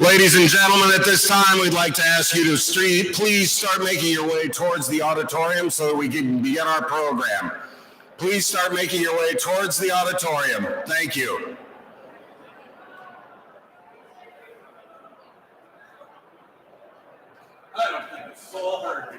Ladies and gentlemen, at this time, we'd like to ask you to please start making your way towards the auditorium so that we can begin our program. Please start making your way towards the auditorium. Thank you. I don't think it's so hard.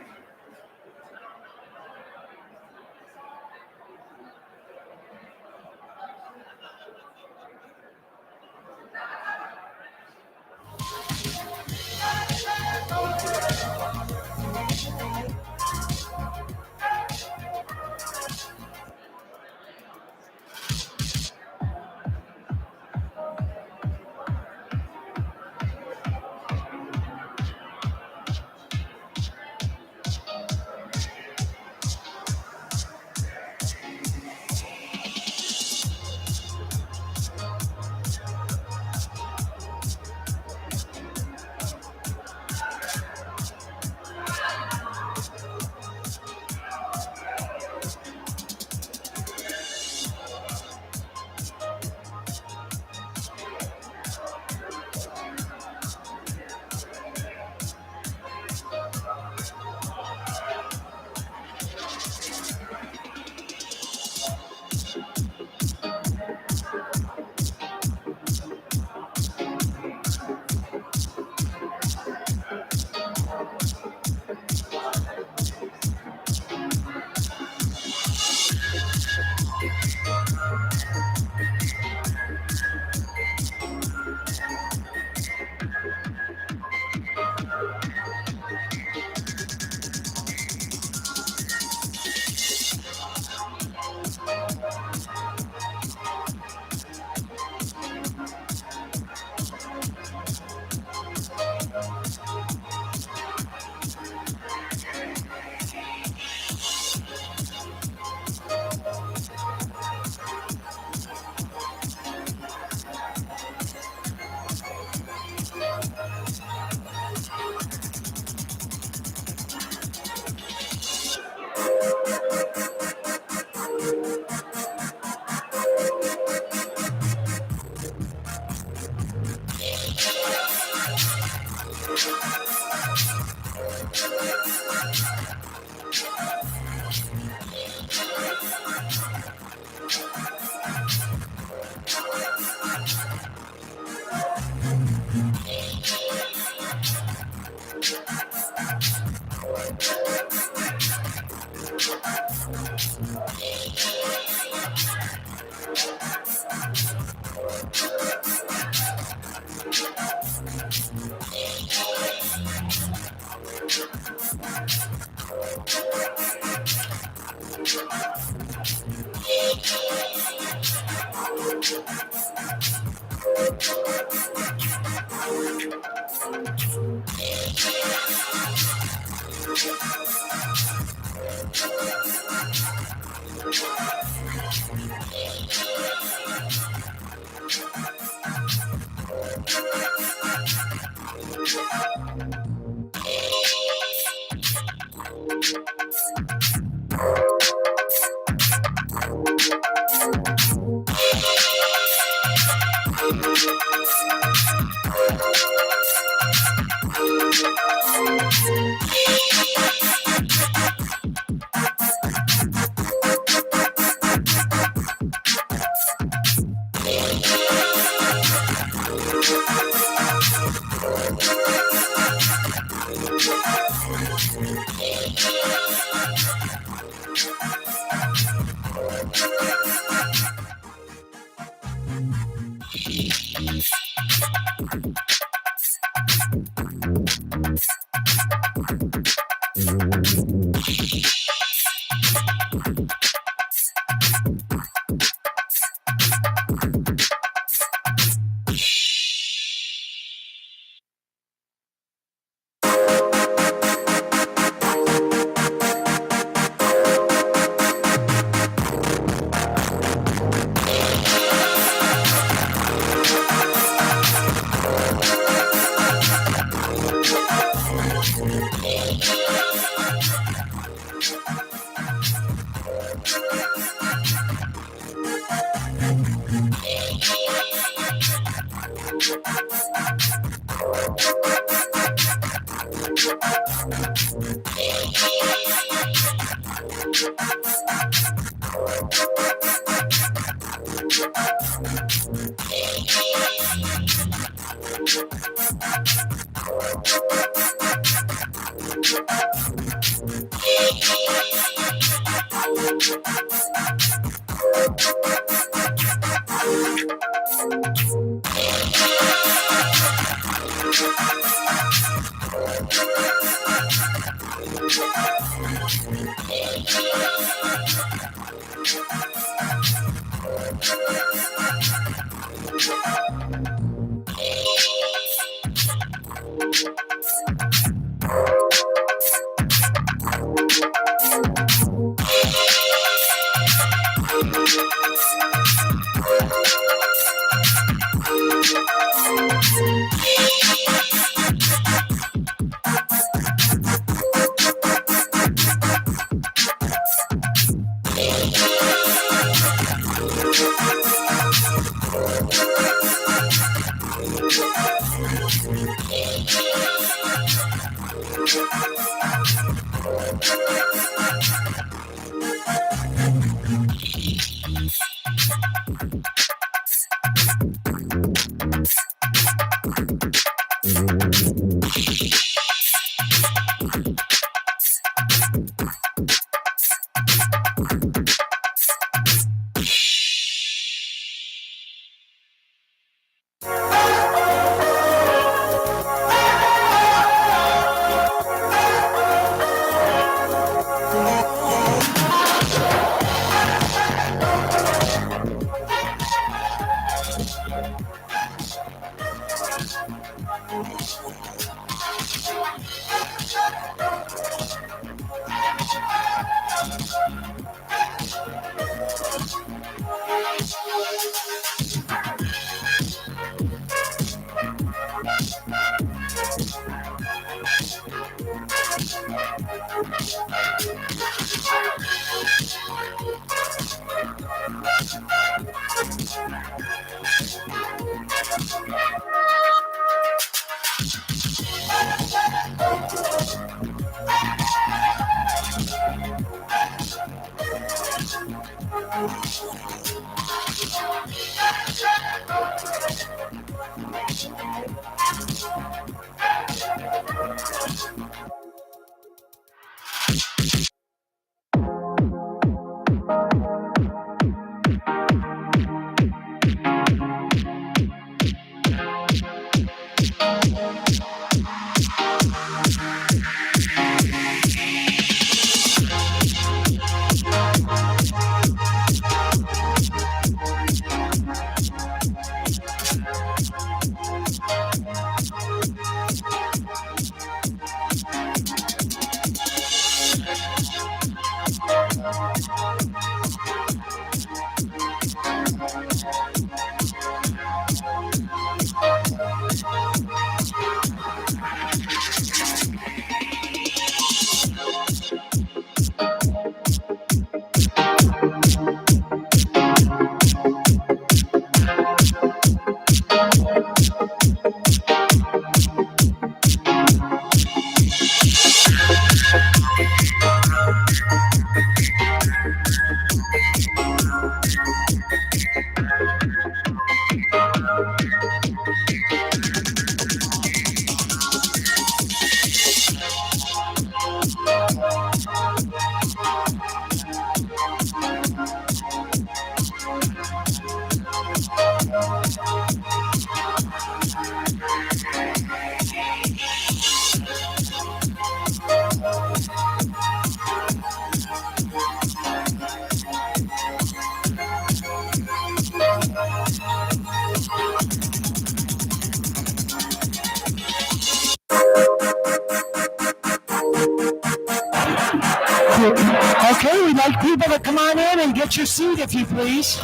Okay, we'd like people to come on in and get your seat, if you please.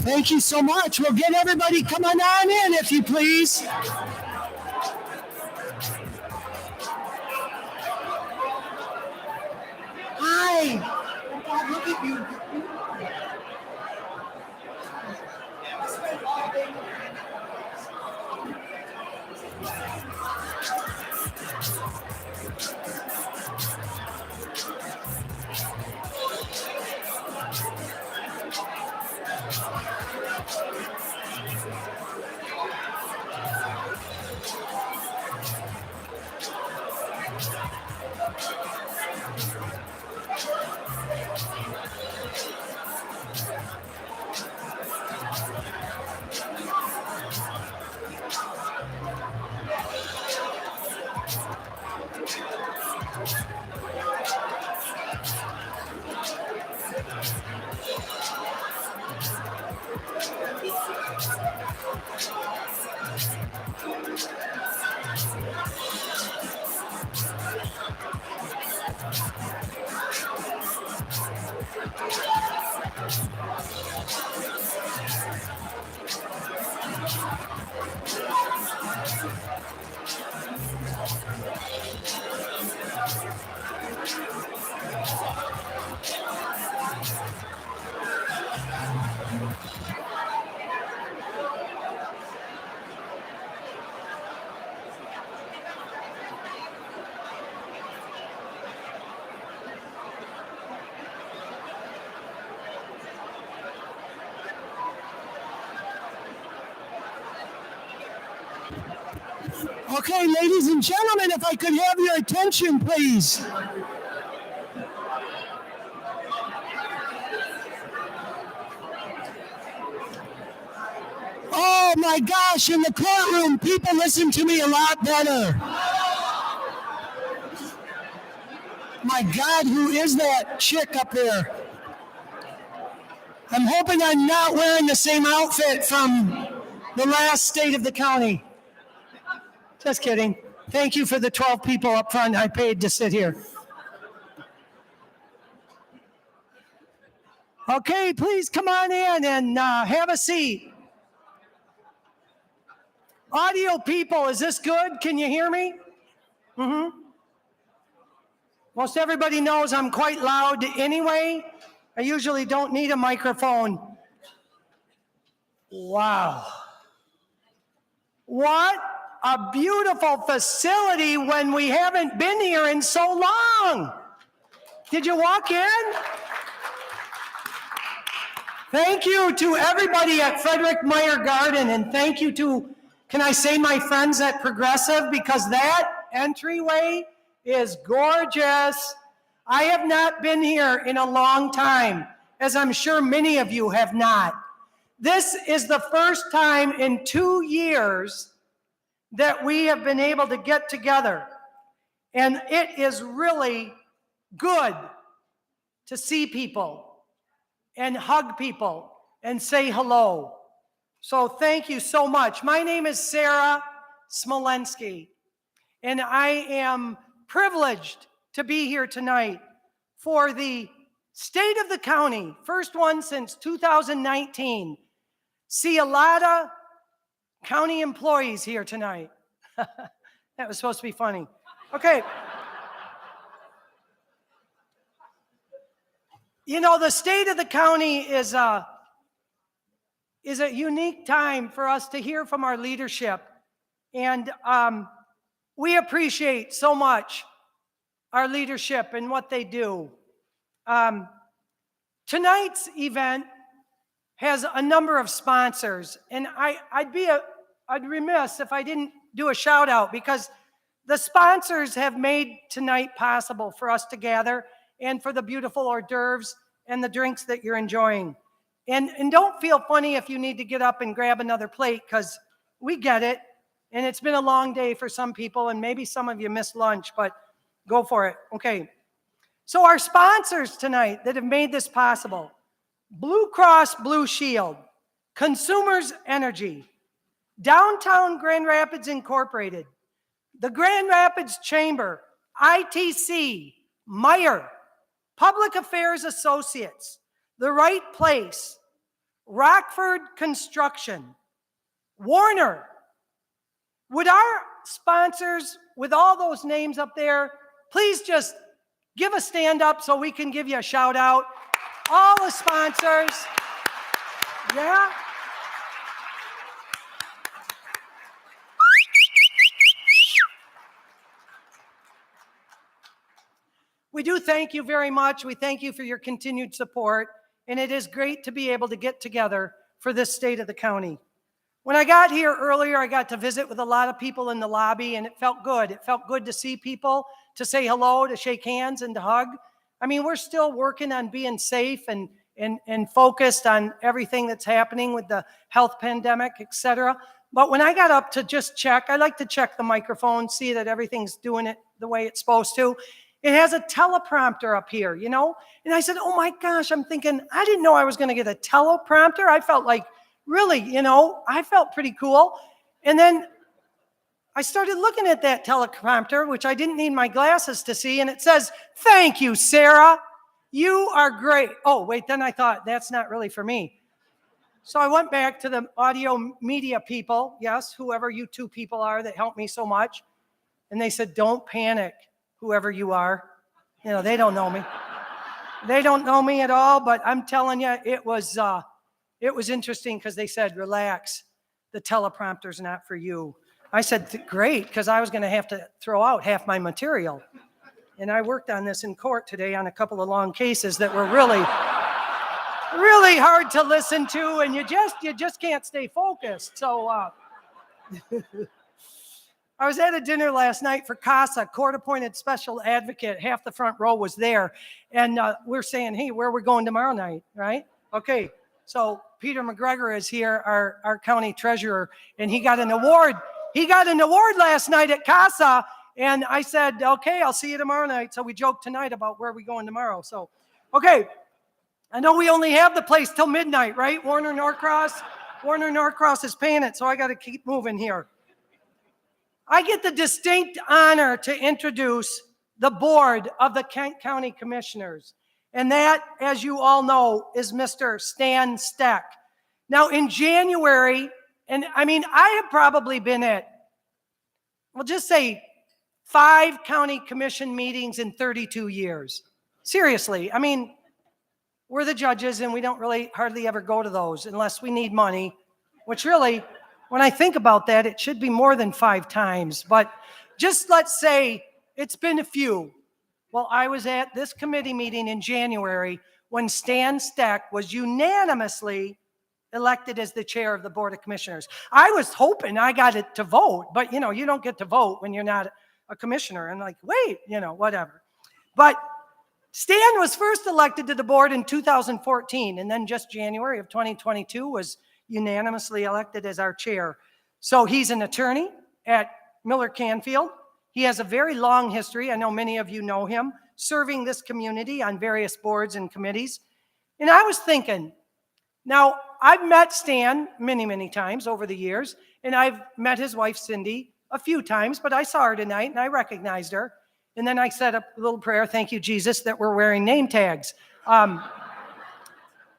Thank you so much. We'll get everybody coming on in, if you please. Hi. Look at you. Okay, ladies and gentlemen, if I could have your attention, please. Oh my gosh, in the courtroom, people listen to me a lot better. My God, who is that chick up there? I'm hoping I'm not wearing the same outfit from The last state of the county. Just kidding. Thank you for the 12 people up front I paid to sit here. Okay, please come on in and have a seat. Audio people, is this good? Can you hear me? Most everybody knows I'm quite loud anyway. I usually don't need a microphone. Wow. What a beautiful facility when we haven't been here in so long. Did you walk in? Thank you to everybody at Frederick Meyer Garden, and thank you to, can I say, my friends at Progressive, because that entryway is gorgeous. I have not been here in a long time, as I'm sure many of you have not. This is the first time in 2 years that we have been able to get together, and it is really good to see people and hug people and say hello. So thank you so much. My name is Sarah Smolensky, and I am privileged to be here tonight for the State of the County, first one since 2019. See a lot of county employees here tonight. That was supposed to be funny. Okay. You know, the State of the County is a unique time for us to hear from our leadership. And we appreciate so much our leadership and what they do. Tonight's event has a number of sponsors, and I'd be remiss if I didn't do a shout out, because the sponsors have made tonight possible for us to gather and for the beautiful hors d'oeuvres and the drinks that you're enjoying. And don't feel funny if you need to get up and grab another plate, because we get it. And it's been a long day for some people, and maybe some of you missed lunch, but go for it. Okay. So our sponsors tonight that have made this possible: Blue Cross Blue Shield, Consumers Energy, Downtown Grand Rapids Incorporated, the Grand Rapids Chamber, ITC, Meyer, Public Affairs Associates, The Right Place, Rockford Construction, Warner. Would our sponsors, with all those names up there, please just give a stand up so we can give you a shout out? All the sponsors. Yeah. We do thank you very much. We thank you for your continued support, and it is great to be able to get together for this State of the County. When I got here earlier, I got to visit with a lot of people in the lobby, and it felt good. It felt good to see people, to say hello, to shake hands, and to hug. I mean, we're still working on being safe and focused on everything that's happening with the health pandemic, et cetera. But when I got up to just check, I like to check the microphone, see that everything's doing it the way it's supposed to. It has a teleprompter up here, you know? And I said, oh my gosh, I'm thinking, I didn't know I was going to get a teleprompter. I felt like, really, you know, I felt pretty cool. And then I started looking at that teleprompter, which I didn't need my glasses to see, and it says, thank you, Sarah. You are great. Oh, wait, then I thought, that's not really for me. So I went back to the audio media people, yes, whoever you two people are that helped me so much. And they said, don't panic, whoever you are. You know, they don't know me. They don't know me at all, but I'm telling you, it was interesting because they said, relax, the teleprompter's not for you. I said, great, because I was going to have to throw out half my material. And I worked on this in court today on a couple of long cases that were really, really hard to listen to, and you just can't stay focused. So I was at a dinner last night for CASA, court-appointed special advocate. Half the front row was there. And we're saying, hey, where are we going tomorrow night, right? Okay, so Peter McGregor is here, our county treasurer, and he got an award. He got an award last night at CASA, and I said, okay, I'll see you tomorrow night. So we joked tonight about where we're going tomorrow. So, okay, I know we only have the place till midnight, right, Warner Norcross? Warner Norcross is paying it, so I got to keep moving here. I get the distinct honor to introduce the board of the Kent County Commissioners. And that, as you all know, is Mr. Stan Steck. Now, in January, and I mean, I have probably been at, we'll just say 5 county commission meetings in 32 years. Seriously, I mean, we're the judges and we don't really hardly ever go to those unless we need money, which really, when I think about that, it should be more than 5 times. But just let's say it's been a few. Well, I was at this committee meeting in January when Stan Steck was unanimously elected as the chair of the Board of Commissioners. I was hoping I got it to vote, but you don't get to vote when you're not a commissioner. And like, wait, whatever. But Stan was first elected to the board in 2014, and then just January of 2022 was unanimously elected as our chair. So he's an attorney at Miller Canfield. He has a very long history, I know many of you know him, serving this community on various boards and committees. And I was thinking, now I've met Stan many, many times over the years, and I've met his wife Cindy a few times, but I saw her tonight and I recognized her. And then I said a little prayer, thank you, Jesus, that we're wearing name tags.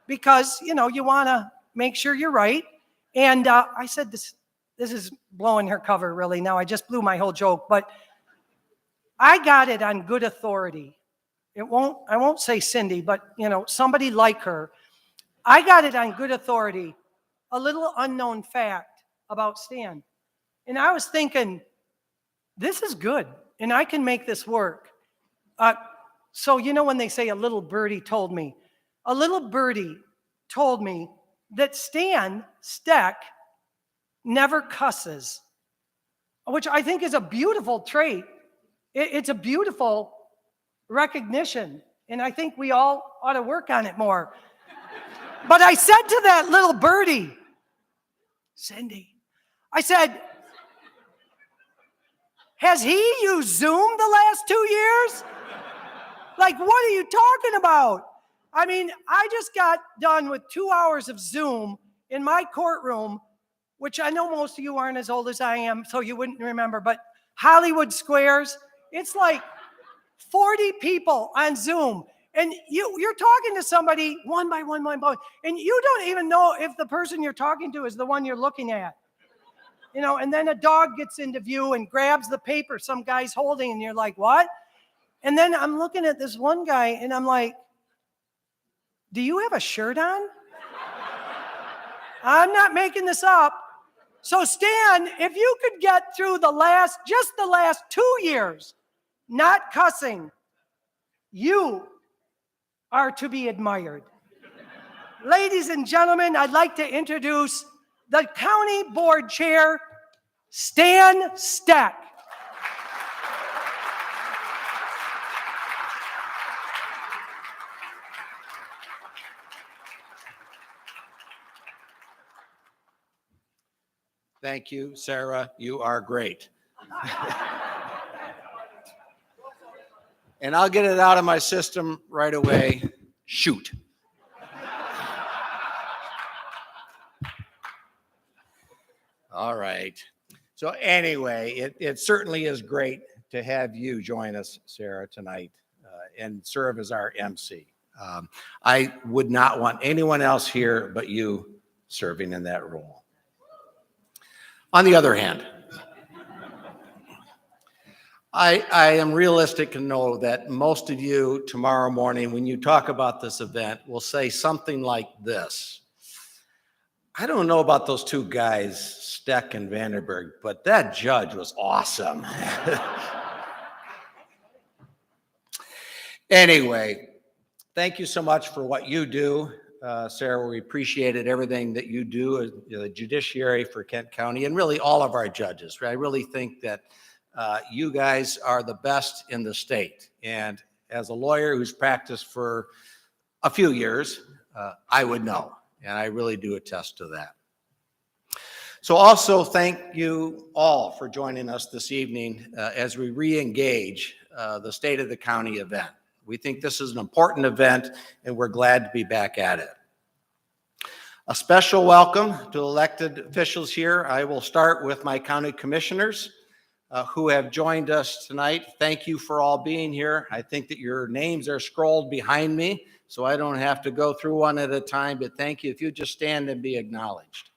Because, you want to make sure you're right. And I said, this is blowing her cover, really. Now I just blew my whole joke, but I got it on good authority. I won't say Cindy, but, somebody like her. I got it on good authority, a little unknown fact about Stan. And I was thinking, this is good. And I can make this work. So when they say a little birdie told me that Stan Steck never cusses, which I think is a beautiful trait. It's a beautiful recognition. And I think we all ought to work on it more. But I said to that little birdie, Cindy, I said, has he used Zoom the last 2 years? Like, what are you talking about? I mean, I just got done with 2 hours of Zoom in my courtroom, which I know most of you aren't as old as I am, so you wouldn't remember, but Hollywood Squares, it's like 40 people on Zoom. And you're talking to somebody one by one, and you don't even know if the person you're talking to is the one you're looking at. And then a dog gets into view and grabs the paper some guy's holding, and you're like, what? And then I'm looking at this one guy, and I'm like, do you have a shirt on? I'm not making this up. So Stan, if you could get through just the last 2 years, not cussing, you are to be admired. Ladies and gentlemen, I'd like to introduce the County Board Chair, Stan Steck. Thank you, Sarah. You are great. And I'll get it out of my system right away. Shoot. All right. So anyway, it certainly is great to have you join us, Sarah, tonight and serve as our MC. I would not want anyone else here but you serving in that role. On the other hand, I am realistic and know that most of you tomorrow morning, when you talk about this event, will say something like this. I don't know about those 2 guys, Steck and Vandenberg, but that judge was awesome. Anyway, thank you so much for what you do. Sarah, we appreciated everything that you do as the judiciary for Kent County and really all of our judges. I really think that you guys are the best in the state. And as a lawyer who's practiced for a few years, I would know. And I really do attest to that. So also thank you all for joining us this evening as we re-engage the State of the County event. We think this is an important event and we're glad to be back at it. A special welcome to elected officials here. I will start with my county commissioners who have joined us tonight. Thank you for all being here. I think that your names are scrolled behind me, so I don't have to go through one at a time, but thank you. If you just stand and be acknowledged.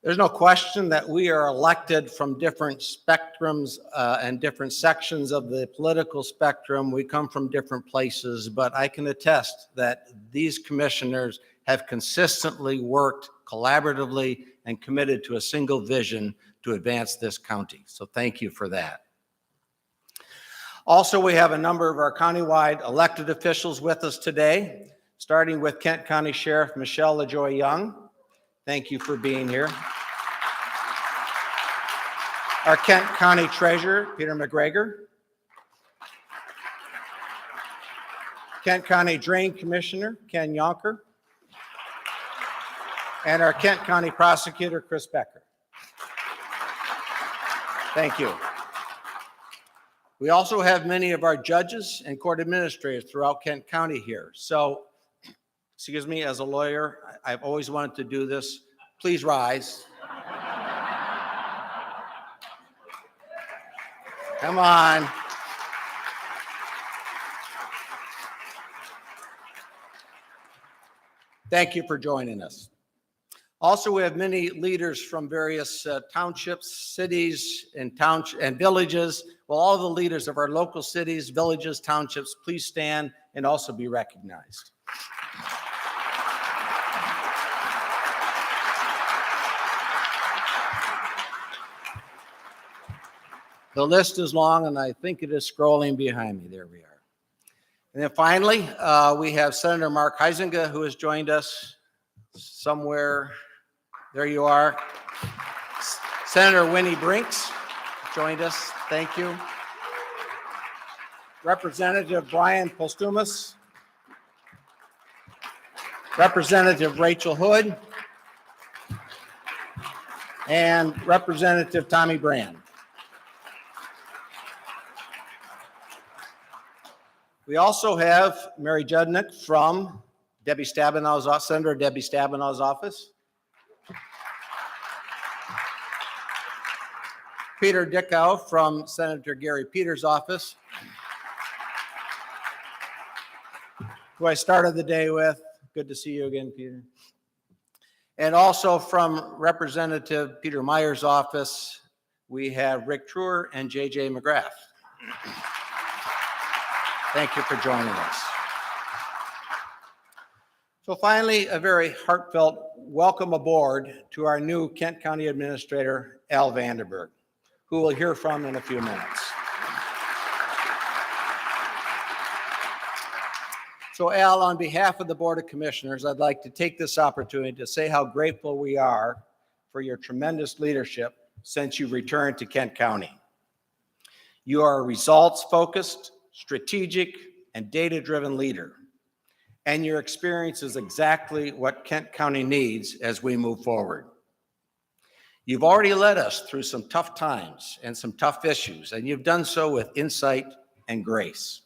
There's no question that we are elected from different spectrums and different sections of the political spectrum. We come from different places, but I can attest that these commissioners have consistently worked collaboratively and committed to a single vision to advance this county. So thank you for that. Also, we have a number of our countywide elected officials with us today, starting with Kent County Sheriff Michelle LaJoy Young. Thank you for being here. Our Kent County Treasurer, Peter McGregor. Kent County Drain Commissioner, Ken Yonker. And our Kent County Prosecutor, Chris Becker. Thank you. We also have many of our judges and court administrators throughout Kent County here. So, excuse me, as a lawyer, I've always wanted to do this. Please rise. Come on. Thank you for joining us. Also, we have many leaders from various townships, cities, and villages. Well, all the leaders of our local cities, villages, townships, please stand and also be recognized. The list is long, and I think it is scrolling behind me. There we are. And then finally, we have Senator Mark Huizenga, who has joined us somewhere. There you are. Senator Winnie Brinks joined us. Thank you. Representative Brian Postumus. Representative Rachel Hood. And Representative Tommy Brand. We also have Mary Judnick from Debbie Stabenow's office, Senator Debbie Stabenow's office. Peter Dickow from Senator Gary Peters' office, who I started the day with. Good to see you again, Peter. And also from Representative Peter Meyer's office, we have Rick Truer and JJ McGrath. Thank you for joining us. So finally, a very heartfelt welcome aboard to our new Kent County Administrator, Al Vanderburg, who we'll hear from in a few minutes. So Al, on behalf of the Board of Commissioners, I'd like to take this opportunity to say how grateful we are for your tremendous leadership since you returned to Kent County. You are a results-focused, strategic, and data-driven leader, and your experience is exactly what Kent County needs as we move forward. You've already led us through some tough times and some tough issues, and you've done so with insight and grace.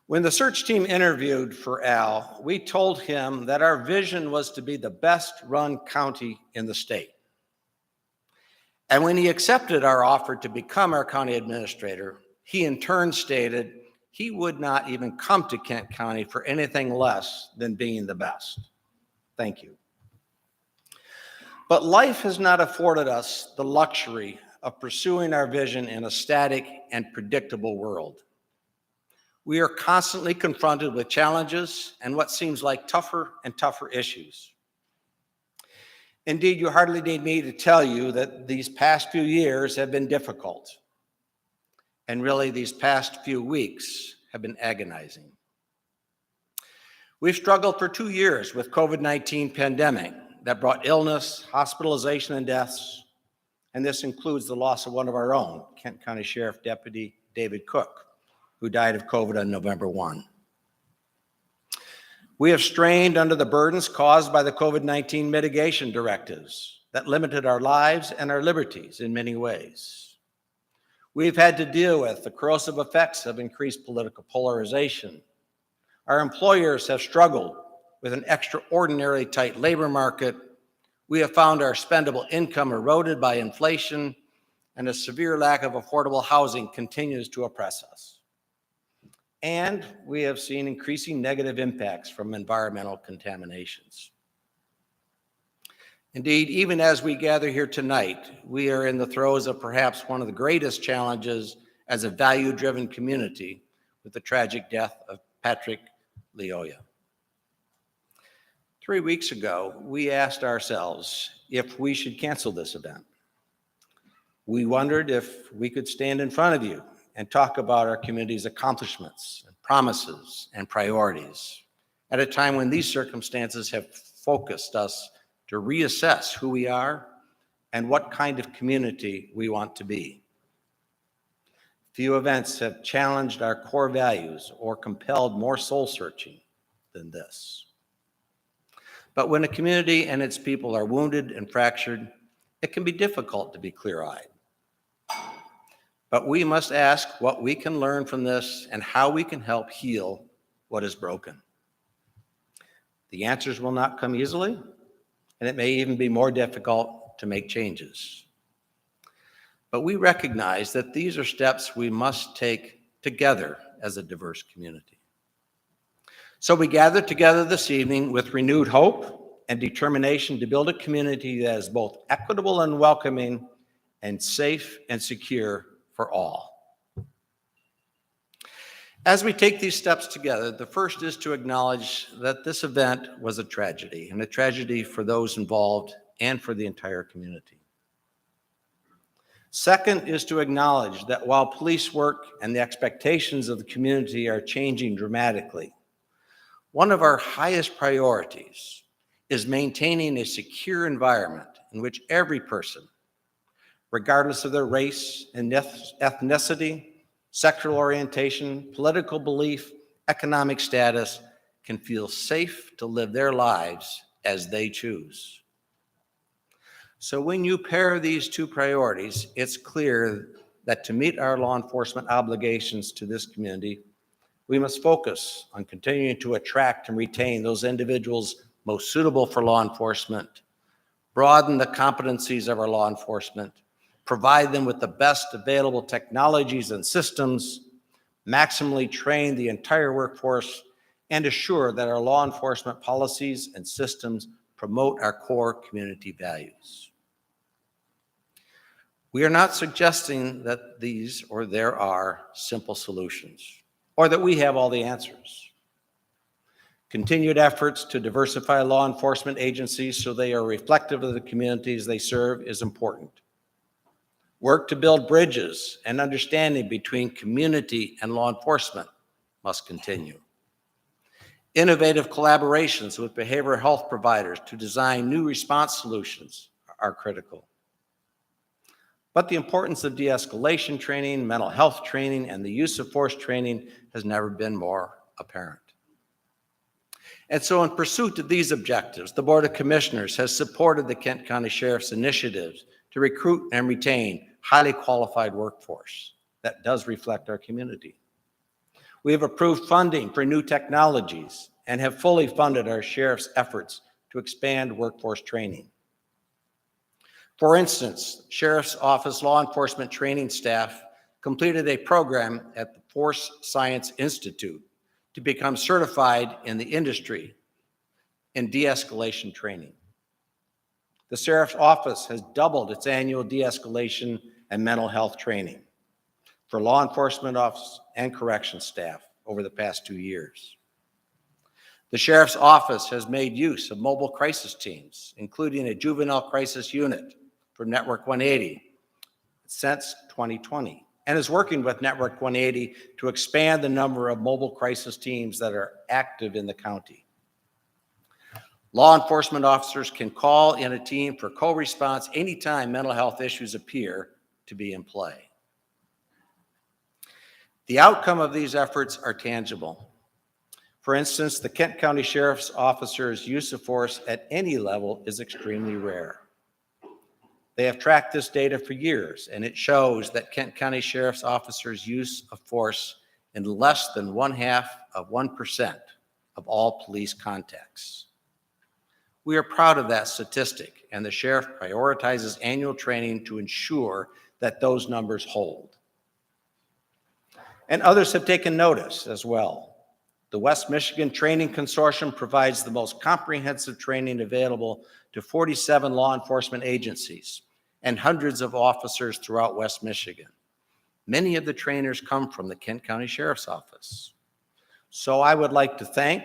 When the search team interviewed for Al, we told him that our vision was to be the best-run county in the state. And when he accepted our offer to become our county administrator, he in turn stated he would not even come to Kent County for anything less than being the best. Thank you. But life has not afforded us the luxury of pursuing our vision in a static and predictable world. We are constantly confronted with challenges and what seems like tougher and tougher issues. Indeed, you hardly need me to tell you that these past few years have been difficult. And really, these past few weeks have been agonizing. We've struggled for 2 years with COVID-19 pandemic that brought illness, hospitalization, and deaths. And this includes the loss of one of our own, Kent County Sheriff Deputy David Cook, who died of COVID on November 1. We have strained under the burdens caused by the COVID-19 mitigation directives, that limited our lives and our liberties in many ways. We've had to deal with the corrosive effects of increased political polarization. Our employers have struggled with an extraordinarily tight labor market. We have found our spendable income eroded by inflation, and a severe lack of affordable housing continues to oppress us. And we have seen increasing negative impacts from environmental contaminations. Indeed, even as we gather here tonight, we are in the throes of perhaps one of the greatest challenges as a value-driven community with the tragic death of Patrick Lyoya. 3 weeks ago, we asked ourselves if we should cancel this event. We wondered if we could stand in front of you and talk about our community's accomplishments, and promises, and priorities at a time when these circumstances have focused us to reassess who we are and what kind of community we want to be. Few events have challenged our core values or compelled more soul-searching than this. But when a community and its people are wounded and fractured, it can be difficult to be clear-eyed. But we must ask what we can learn from this and how we can help heal what is broken. The answers will not come easily, and it may even be more difficult to make changes. But we recognize that these are steps we must take together as a diverse community. So we gather together this evening with renewed hope and determination to build a community that is both equitable and welcoming and safe and secure for all. As we take these steps together, the first is to acknowledge that this event was a tragedy, and a tragedy for those involved and for the entire community. Second is to acknowledge that while police work and the expectations of the community are changing dramatically, one of our highest priorities is maintaining a secure environment in which every person, regardless of their race and ethnicity, sexual orientation, political belief, economic status, can feel safe to live their lives as they choose. So when you pair these two priorities, it's clear that to meet our law enforcement obligations to this community, we must focus on continuing to attract and retain those individuals most suitable for law enforcement, broaden the competencies of our law enforcement, provide them with the best available technologies and systems, maximally train the entire workforce, and assure that our law enforcement policies and systems promote our core community values. We are not suggesting that these or there are simple solutions, or that we have all the answers. Continued efforts to diversify law enforcement agencies so they are reflective of the communities they serve is important. Work to build bridges and understanding between community and law enforcement must continue. Innovative collaborations with behavioral health providers to design new response solutions are critical. But the importance of de-escalation training, mental health training, and the use of force training has never been more apparent. And so in pursuit of these objectives, the Board of Commissioners has supported the Kent County Sheriff's initiatives to recruit and retain highly qualified workforce that does reflect our community. We have approved funding for new technologies and have fully funded our sheriff's efforts to expand workforce training. For instance, Sheriff's Office law enforcement training staff completed a program at the Force Science Institute to become certified in the industry in de-escalation training. The Sheriff's Office has doubled its annual de-escalation and mental health training for law enforcement officers and corrections staff over the past 2 years. The Sheriff's Office has made use of mobile crisis teams, including a juvenile crisis unit from Network 180 since 2020, and is working with Network 180 to expand the number of mobile crisis teams that are active in the county. Law enforcement officers can call in a team for co-response anytime mental health issues appear to be in play. The outcome of these efforts are tangible. For instance, the Kent County Sheriff's Officer's use of force at any level is extremely rare. They have tracked this data for years, and it shows that Kent County Sheriff's officers' use of force in less than 0.5% of all police contacts. We are proud of that statistic, and the sheriff prioritizes annual training to ensure that those numbers hold. And others have taken notice as well. The West Michigan Training Consortium provides the most comprehensive training available to 47 law enforcement agencies and hundreds of officers throughout West Michigan. Many of the trainers come from the Kent County Sheriff's Office. So I would like to thank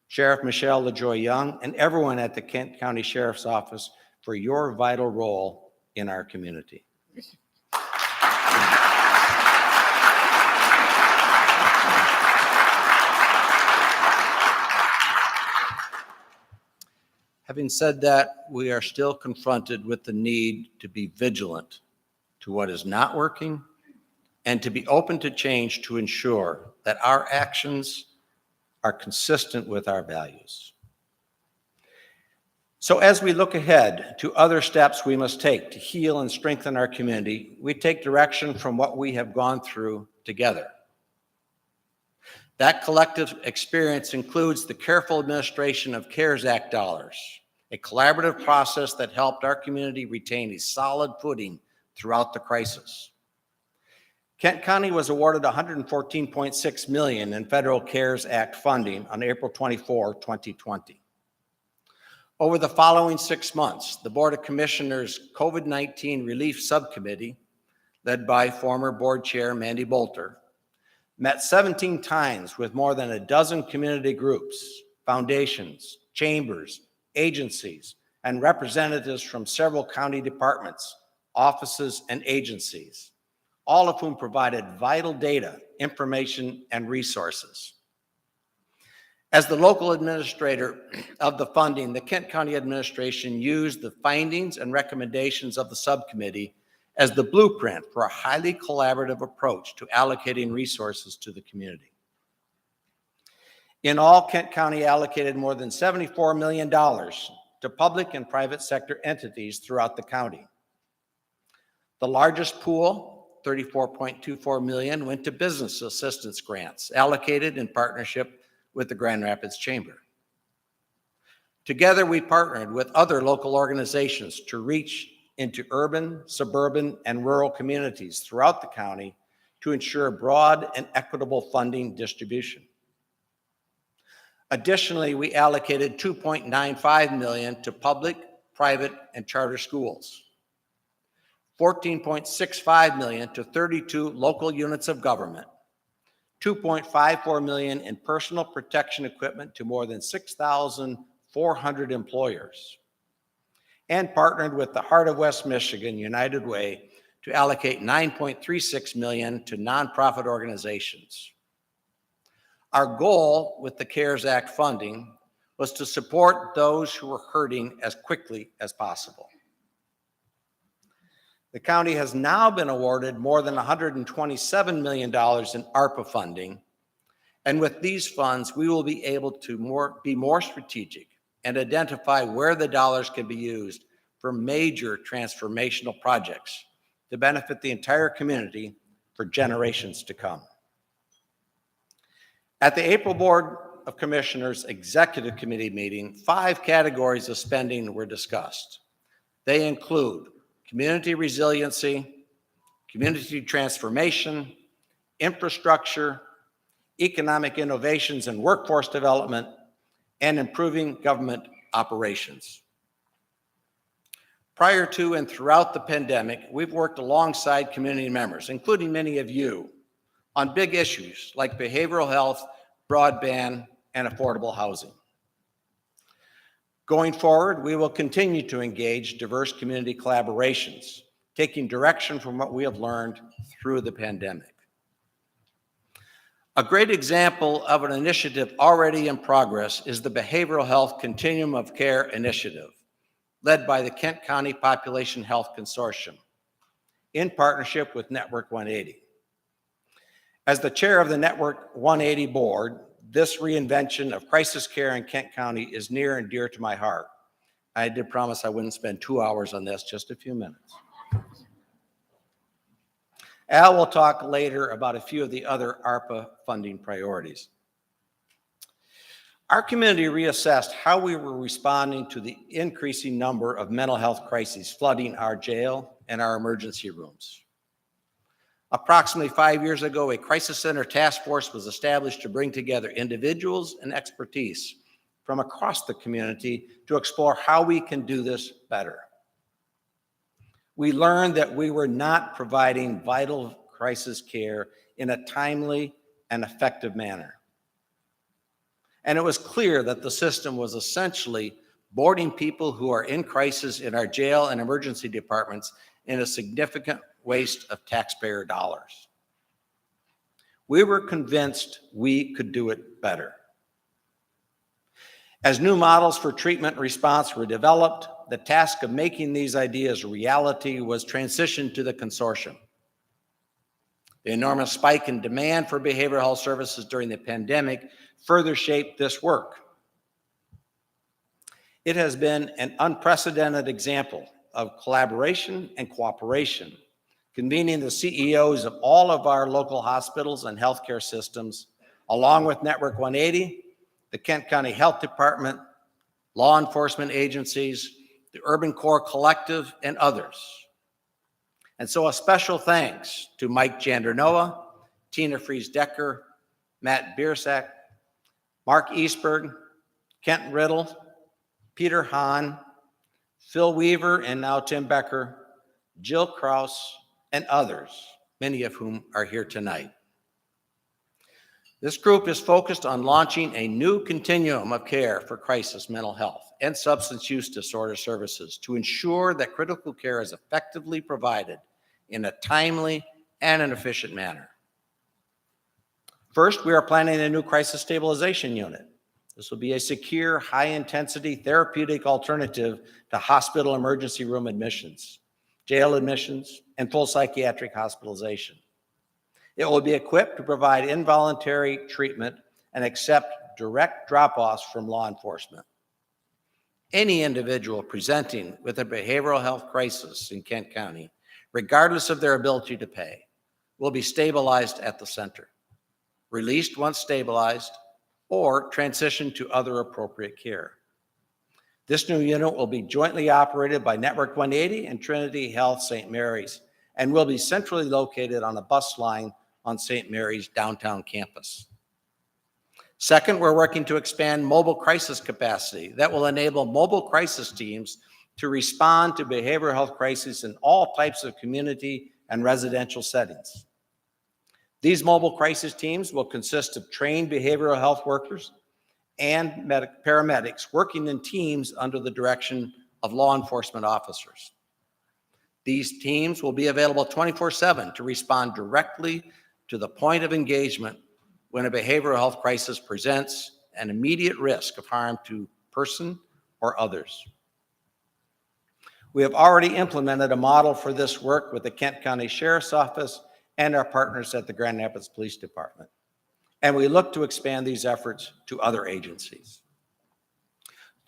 Sheriff Michelle LaJoy Young and everyone at the Kent County Sheriff's Office for your vital role in our community. Having said that, we are still confronted with the need to be vigilant to what is not working and to be open to change to ensure that our actions are consistent with our values. So as we look ahead to other steps we must take to heal and strengthen our community, we take direction from what we have gone through together. That collective experience includes the careful administration of CARES Act dollars, a collaborative process that helped our community retain a solid footing throughout the crisis. Kent County was awarded $114.6 million in federal CARES Act funding on April 24, 2020. Over the following 6 months, the Board of Commissioners COVID-19 Relief Subcommittee, led by former board chair Mandy Bolter, met 17 times with more than a dozen community groups, foundations, chambers, agencies, and representatives from several county departments, offices, and agencies, all of whom provided vital data, information, and resources. As the local administrator of the funding, the Kent County administration used the findings and recommendations of the subcommittee as the blueprint for a highly collaborative approach to allocating resources to the community. In all, Kent County allocated more than $74 million to public and private sector entities throughout the county. The largest pool, $34.24 million, went to business assistance grants allocated in partnership with the Grand Rapids Chamber. Together, we partnered with other local organizations to reach into urban, suburban, and rural communities throughout the county to ensure broad and equitable funding distribution. Additionally, we allocated $2.95 million to public, private, and charter schools, $14.65 million to 32 local units of government, $2.54 million in personal protection equipment to more than 6,400 employers, and partnered with the Heart of West Michigan United Way to allocate $9.36 million to nonprofit organizations. Our goal with the CARES Act funding was to support those who were hurting as quickly as possible. The county has now been awarded more than $127 million in ARPA funding, and with these funds, we will be able to be more strategic and identify where the dollars can be used for major transformational projects to benefit the entire community for generations to come. At the April Board of Commissioners Executive Committee meeting, 5 categories of spending were discussed. They include community resiliency, community transformation, infrastructure, economic innovations and workforce development, and improving government operations. Prior to and throughout the pandemic, we've worked alongside community members, including many of you, on big issues like behavioral health, broadband, and affordable housing. Going forward, we will continue to engage diverse community collaborations, taking direction from what we have learned through the pandemic. A great example of an initiative already in progress is the Behavioral Health Continuum of Care Initiative, led by the Kent County Population Health Consortium, in partnership with Network 180. As the chair of the Network 180 board, this reinvention of crisis care in Kent County is near and dear to my heart, I did promise I wouldn't spend 2 hours on this, just a few minutes. Al will talk later about a few of the other ARPA funding priorities. Our community reassessed how we were responding to the increasing number of mental health crises flooding our jail and our emergency rooms. Approximately 5 years ago, a crisis center task force was established to bring together individuals and expertise from across the community to explore how we can do this better. We learned that we were not providing vital crisis care in a timely and effective manner. And it was clear that the system was essentially boarding people who are in crisis in our jail and emergency departments in a significant waste of taxpayer dollars. We were convinced we could do it better. As new models for treatment and response were developed, the task of making these ideas a reality was transitioned to the consortium. The enormous spike in demand for behavioral health services during the pandemic further shaped this work. It has been an unprecedented example of collaboration and cooperation, convening the CEOs of all of our local hospitals and healthcare systems, along with Network 180, the Kent County Health Department, law enforcement agencies, the Urban Core Collective, and others. And so a special thanks to Mike Jandernoa, Tina Fries-Decker, Matt Biersack, Mark Eastberg, Kent Riddle, Peter Hahn, Phil Weaver, and now Tim Becker, Jill Kraus, and others, many of whom are here tonight. This group is focused on launching a new continuum of care for crisis mental health and substance use disorder services to ensure that critical care is effectively provided in a timely and an efficient manner. First, we are planning a new crisis stabilization unit. This will be a secure, high-intensity therapeutic alternative to hospital emergency room admissions, jail admissions, and full psychiatric hospitalization. It will be equipped to provide involuntary treatment and accept direct drop-offs from law enforcement. Any individual presenting with a behavioral health crisis in Kent County, regardless of their ability to pay, will be stabilized at the center, released once stabilized, or transitioned to other appropriate care. This new unit will be jointly operated by Network 180 and Trinity Health St. Mary's, and will be centrally located on a bus line on St. Mary's downtown campus. Second, we're working to expand mobile crisis capacity that will enable mobile crisis teams to respond to behavioral health crises in all types of community and residential settings. These mobile crisis teams will consist of trained behavioral health workers and paramedics working in teams under the direction of law enforcement officers. These teams will be available 24/7 to respond directly to the point of engagement when a behavioral health crisis presents an immediate risk of harm to person or others. We have already implemented a model for this work with the Kent County Sheriff's Office and our partners at the Grand Rapids Police Department, and we look to expand these efforts to other agencies.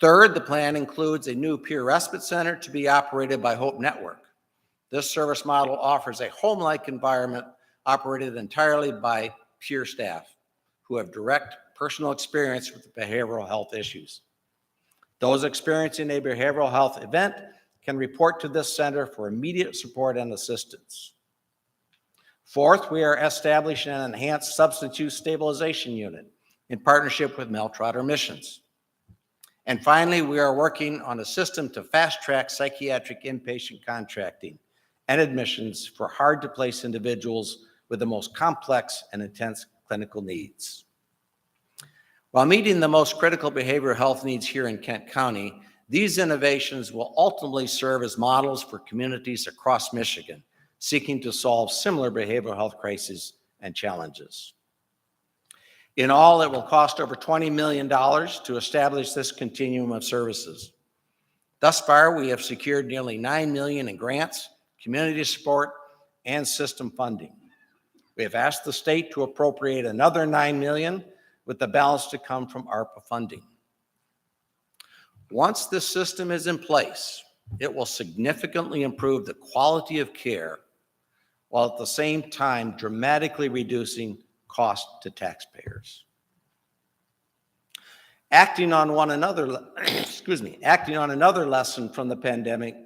Third, the plan includes a new peer respite center to be operated by Hope Network. This service model offers a home-like environment operated entirely by peer staff who have direct personal experience with behavioral health issues. Those experiencing a behavioral health event can report to this center for immediate support and assistance. Fourth, we are establishing an enhanced substance use stabilization unit in partnership with Mel Trotter Missions. And finally, we are working on a system to fast-track psychiatric inpatient contracting and admissions for hard-to-place individuals with the most complex and intense clinical needs. While meeting the most critical behavioral health needs here in Kent County, these innovations will ultimately serve as models for communities across Michigan seeking to solve similar behavioral health crises and challenges. In all, it will cost over $20 million to establish this continuum of services. Thus far, we have secured nearly $9 million in grants, community support, and system funding. We have asked the state to appropriate another $9 million, with the balance to come from ARPA funding. Once this system is in place, it will significantly improve the quality of care while at the same time dramatically reducing cost to taxpayers. Acting on another lesson from the pandemic,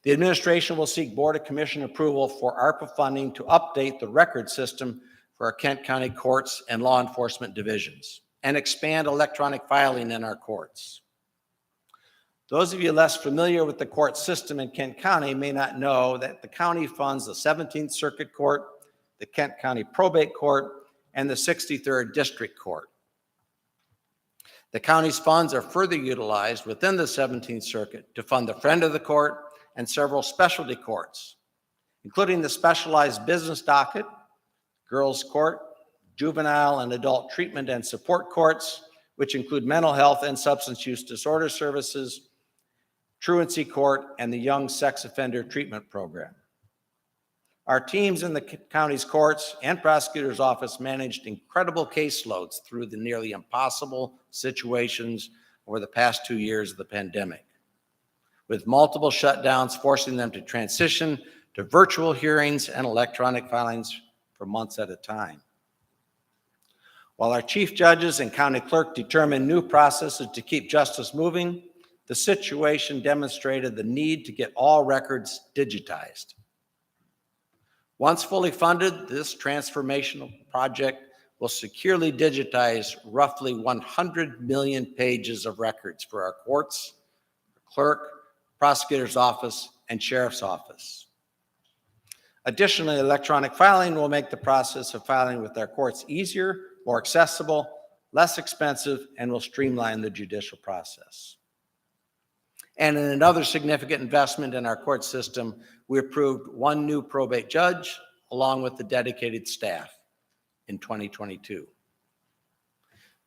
the administration will seek Board of Commission approval for ARPA funding to update the record system for our Kent County courts and law enforcement divisions and expand electronic filing in our courts. Those of you less familiar with the court system in Kent County may not know that the county funds the 17th Circuit Court, the Kent County Probate Court, and the 63rd District Court. The county's funds are further utilized within the 17th Circuit to fund the Friend of the Court and several specialty courts, including the specialized business docket, girls' court, juvenile and adult treatment and support courts, which include mental health and substance use disorder services, truancy court, and the young sex offender treatment program. Our teams in the county's courts and prosecutor's office managed incredible caseloads through the nearly impossible situations over the past 2 years of the pandemic, with multiple shutdowns forcing them to transition to virtual hearings and electronic filings for months at a time. While our chief judges and county clerk determined new processes to keep justice moving, the situation demonstrated the need to get all records digitized. Once fully funded, this transformational project will securely digitize roughly 100 million pages of records for our courts, clerk, prosecutor's office, and sheriff's office. Additionally, electronic filing will make the process of filing with our courts easier, more accessible, less expensive, and will streamline the judicial process. And in another significant investment in our court system, we approved 1 new probate judge along with the dedicated staff in 2022.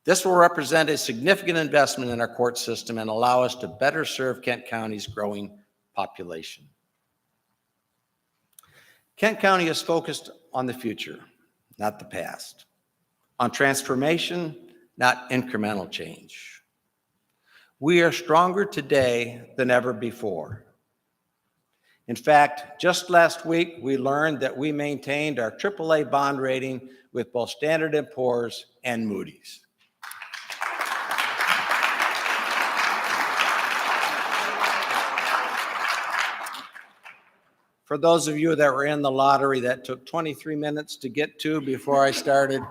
This will represent a significant investment in our court system and allow us to better serve Kent County's growing population. Kent County is focused on the future, not the past, on transformation, not incremental change. We are stronger today than ever before. In fact, just last week, we learned that we maintained our AAA bond rating with both Standard & Poor's and Moody's. For those of you that were in the lottery, that took 23 minutes to get to before I started.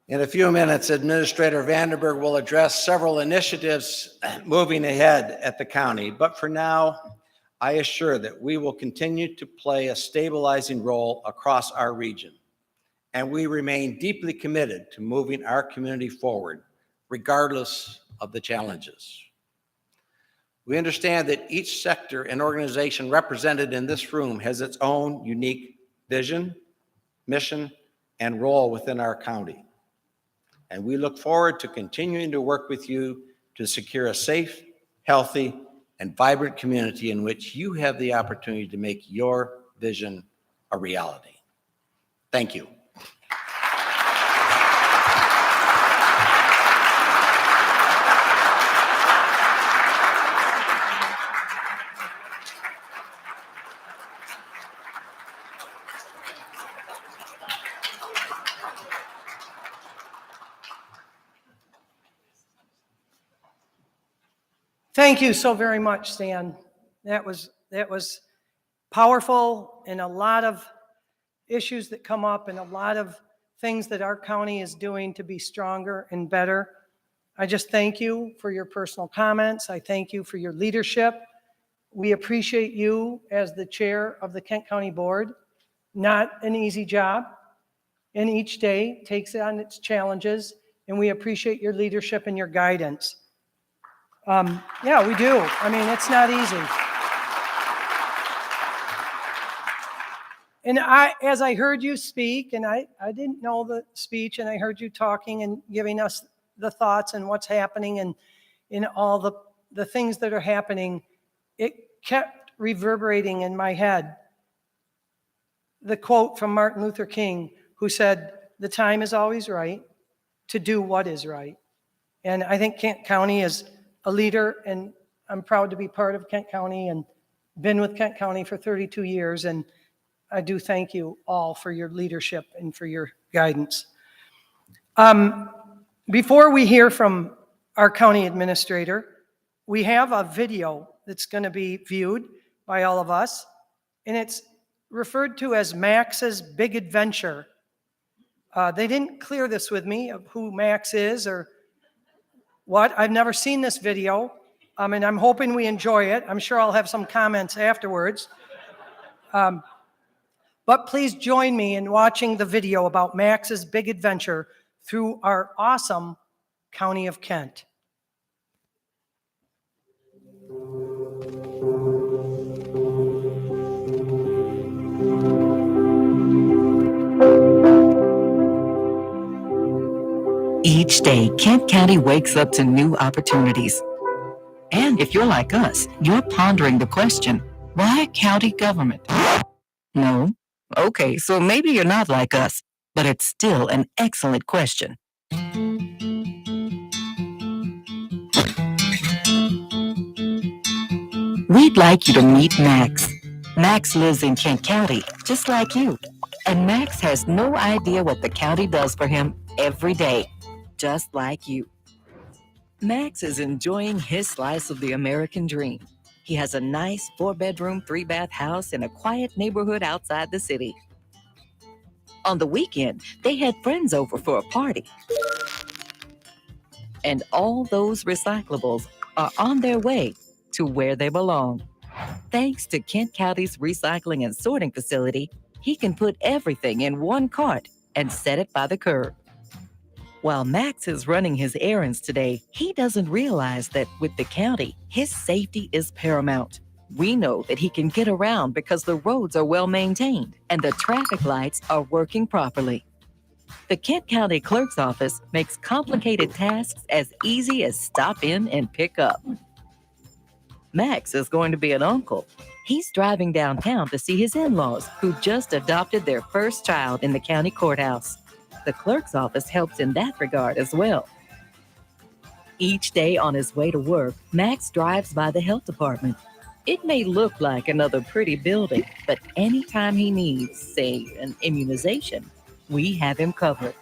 In a few minutes, Administrator Vandenberg will address several initiatives moving ahead at the county. But for now, I assure that we will continue to play a stabilizing role across our region. And we remain deeply committed to moving our community forward, regardless of the challenges. We understand that each sector and organization represented in this room has its own unique vision, mission, and role within our county. And we look forward to continuing to work with you to secure a safe, healthy, and vibrant community in which you have the opportunity to make your vision a reality. Thank you. Thank you so very much, Stan. That was powerful, and a lot of issues that come up and a lot of things that our county is doing to be stronger and better. I just thank you for your personal comments. I thank you for your leadership. We appreciate you as the chair of the Kent County Board. Not an easy job, and each day takes on its challenges, and we appreciate your leadership and your guidance. Yeah, we do. I mean, it's not easy. And as I heard you speak, and I didn't know the speech, and I heard you talking and giving us the thoughts and what's happening and in all the things that are happening, it kept reverberating in my head. the quote from Martin Luther King, who said, "The time is always right to do what is right." And I think Kent County is a leader, and I'm proud to be part of Kent County and been with Kent County for 32 years. And I do thank you all for your leadership and for your guidance. Before we hear from our county administrator, we have a video that's going to be viewed by all of us, and it's referred to as Max's Big Adventure. They didn't clear this with me of who Max is or what. I've never seen this video, and I'm hoping we enjoy it. I'm sure I'll have some comments afterwards. But please join me in watching the video about Max's Big Adventure through our awesome County of Kent. Each day, Kent County wakes up to new opportunities. And if you're like us, you're pondering the question, why county government? No? Okay, so maybe you're not like us, but it's still an excellent question. We'd like you to meet Max. Max lives in Kent County, just like you. And Max has no idea what the county does for him every day, just like you. Max is enjoying his slice of the American dream. He has a nice 4-bedroom, 3-bath house in a quiet neighborhood outside the city. On the weekend, they had friends over for a party. And all those recyclables are on their way to where they belong. Thanks to Kent County's recycling and sorting facility, he can put everything in one cart and set it by the curb. While Max is running his errands today, he doesn't realize that with the county, his safety is paramount. We know that he can get around because the roads are well maintained and the traffic lights are working properly. The Kent County Clerk's Office makes complicated tasks as easy as stop in and pick up. Max is going to be an uncle. He's driving downtown to see his in-laws who just adopted their first child in the county courthouse. The clerk's office helps in that regard as well. Each day on his way to work, Max drives by the health department. It may look like another pretty building, but anytime he needs, say, an immunization, we have him covered.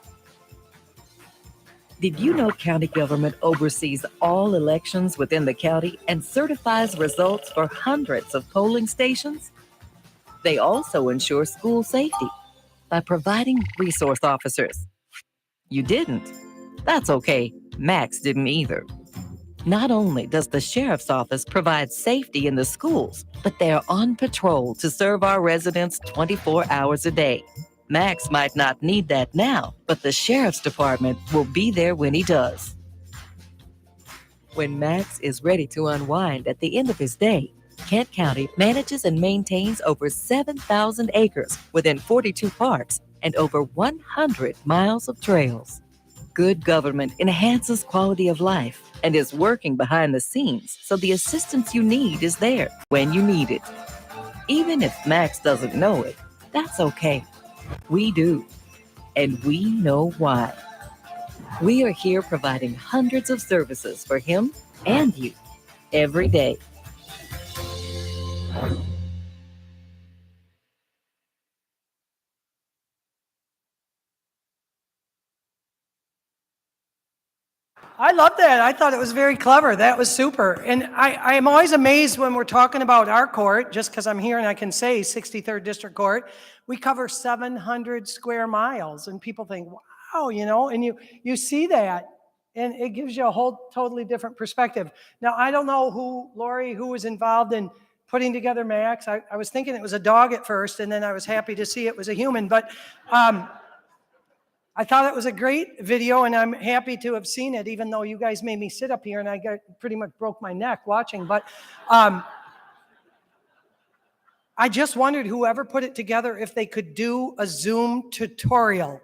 Did you know county government oversees all elections within the county and certifies results for hundreds of polling stations? They also ensure school safety by providing resource officers. You didn't? That's okay. Max didn't either. Not only does the sheriff's office provide safety in the schools, but they are on patrol to serve our residents 24 hours a day. Max might not need that now, but the sheriff's department will be there when he does. When Max is ready to unwind at the end of his day, Kent County manages and maintains over 7,000 acres within 42 parks and over 100 miles of trails. Good government enhances quality of life and is working behind the scenes so the assistance you need is there when you need it. Even if Max doesn't know it, that's okay. We do, and we know why. We are here providing hundreds of services for him and you every day. I love that. I thought it was very clever. That was super. And I am always amazed when we're talking about our court, just because I'm here and I can say 63rd District Court, we cover 700 square miles. And people think, wow, and you see that. And it gives you a whole totally different perspective. Now, I don't know Lori, who was involved in putting together Max. I was thinking it was a dog at first, and then I was happy to see it was a human. But I thought it was a great video, and I'm happy to have seen it, even though you guys made me sit up here and I pretty much broke my neck watching. But I just wondered whoever put it together if they could do a Zoom tutorial,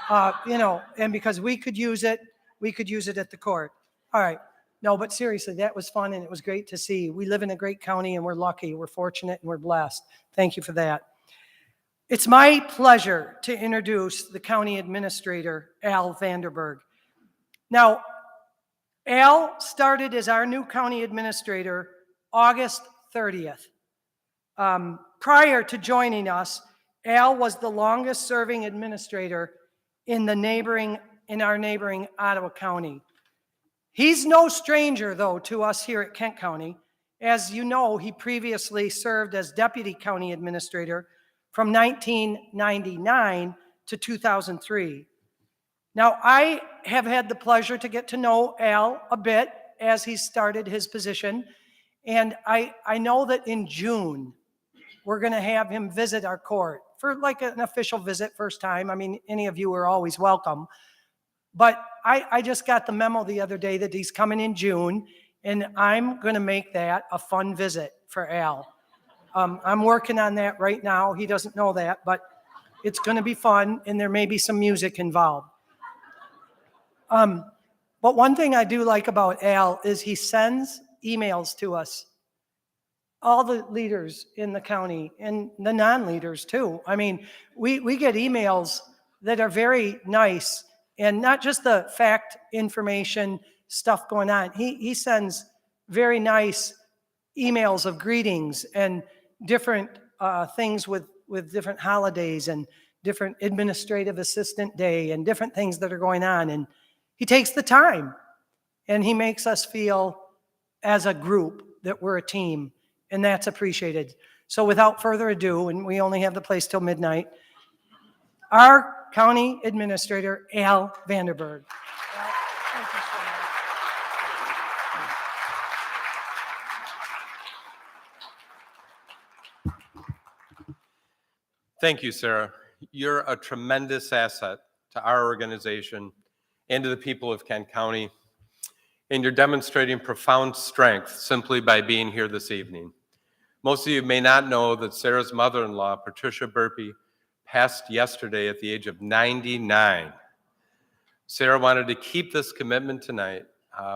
and because we could use it at the court. All right. No, but seriously, that was fun, and it was great to see. We live in a great county, and we're lucky. We're fortunate, and we're blessed. Thank you for that. It's my pleasure to introduce the County Administrator, Al Vanderberg. Now, Al started as our new County Administrator August 30th. Prior to joining us, Al was the longest serving administrator in our neighboring Ottawa County. He's no stranger, though, to us here at Kent County. As you know, he previously served as Deputy County Administrator from 1999 to 2003. Now, I have had the pleasure to get to know Al a bit as he started his position, and I know that in June, we're going to have him visit our court for like an official visit, first time. I mean, any of you are always welcome. But I just got the memo the other day that he's coming in June, and I'm going to make that a fun visit for Al. I'm working on that right now. He doesn't know that, but it's going to be fun, and there may be some music involved. But one thing I do like about Al is he sends emails to us, all the leaders in the county and the non-leaders too. I mean, we get emails that are very nice, and not just the fact information stuff going on. He sends very nice emails of greetings and different things with different holidays and different administrative assistant day and different things that are going on. And he takes the time, and he makes us feel as a group that we're a team, and that's appreciated. So without further ado, and we only have the place till midnight, our County Administrator, Al Vanderberg. Al, thank you so much. Thank you, Sarah. You're a tremendous asset to our organization and to the people of Kent County, and you're demonstrating profound strength simply by being here this evening. Most of you may not know that Sarah's mother-in-law, Patricia Burpee, passed yesterday at the age of 99. Sarah wanted to keep this commitment tonight,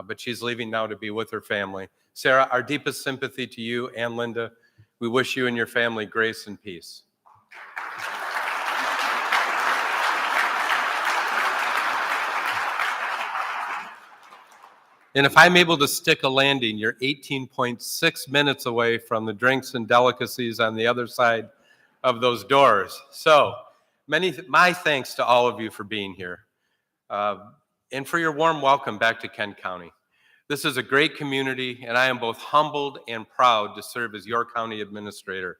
but she's leaving now to be with her family. Sarah, our deepest sympathy to you and Linda. We wish you and your family grace and peace. And if I'm able to stick a landing, you're 18.6 minutes away from the drinks and delicacies on the other side of those doors. So my thanks to all of you for being here and for your warm welcome back to Kent County. This is a great community, and I am both humbled and proud to serve as your county administrator.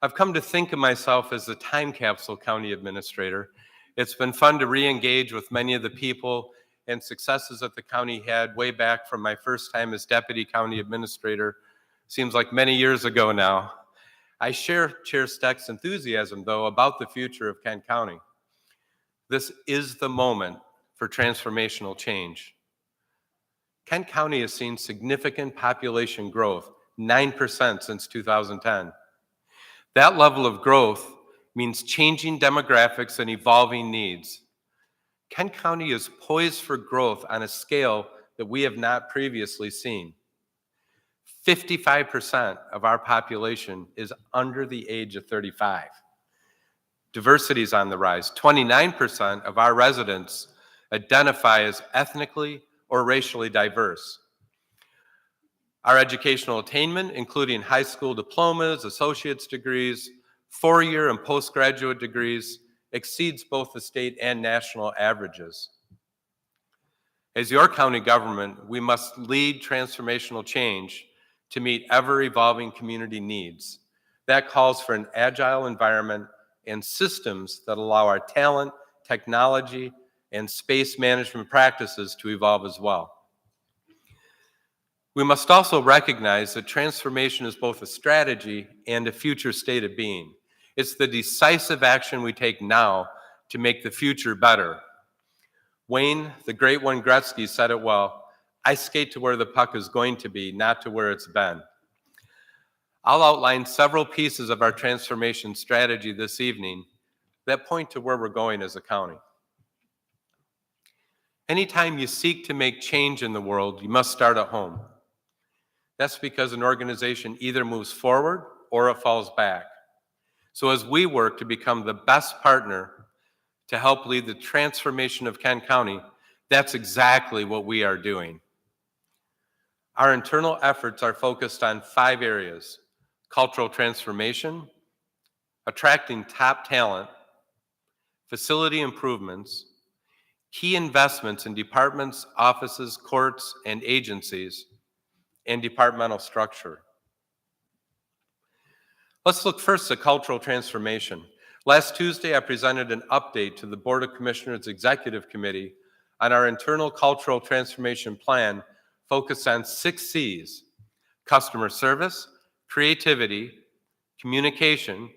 I've come to think of myself as the time capsule county administrator. It's been fun to re-engage with many of the people and successes that the county had way back from my first time as deputy county administrator. Seems like many years ago now. I share Chair Steck's enthusiasm, though, about the future of Kent County. This is the moment for transformational change. Kent County has seen significant population growth, 9% since 2010. That level of growth means changing demographics and evolving needs. Kent County is poised for growth on a scale that we have not previously seen. 55% of our population is under the age of 35. Diversity is on the rise. 29% of our residents identify as ethnically or racially diverse. Our educational attainment, including high school diplomas, associate's degrees, four-year and postgraduate degrees, exceeds both the state and national averages. As your county government, we must lead transformational change to meet ever-evolving community needs. That calls for an agile environment and systems that allow our talent, technology, and space management practices to evolve as well. We must also recognize that transformation is both a strategy and a future state of being. It's the decisive action we take now to make the future better. Wayne, the great one Gretzky, said it well, I skate to where the puck is going to be, not to where it's been. I'll outline several pieces of our transformation strategy this evening that point to where we're going as a county. Anytime you seek to make change in the world, you must start at home. That's because an organization either moves forward or it falls back. So as we work to become the best partner to help lead the transformation of Kent County, that's exactly what we are doing. Our internal efforts are focused on 5 areas: cultural transformation, attracting top talent, facility improvements, key investments in departments, offices, courts, and agencies, and departmental structure. Let's look first at cultural transformation. Last Tuesday, I presented an update to the Board of Commissioners Executive Committee on our internal cultural transformation plan focused on 6 C's: customer service, creativity, communication,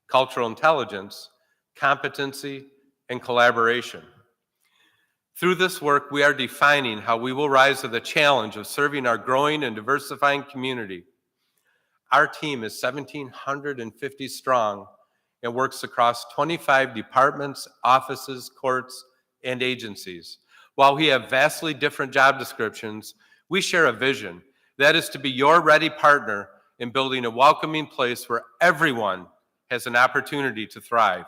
cultural intelligence, competency, and collaboration. Through this work, we are defining how we will rise to the challenge of serving our growing and diversifying community. Our team is 1,750 strong and works across 25 departments, offices, courts, and agencies. While we have vastly different job descriptions, we share a vision. That is to be your ready partner in building a welcoming place where everyone has an opportunity to thrive.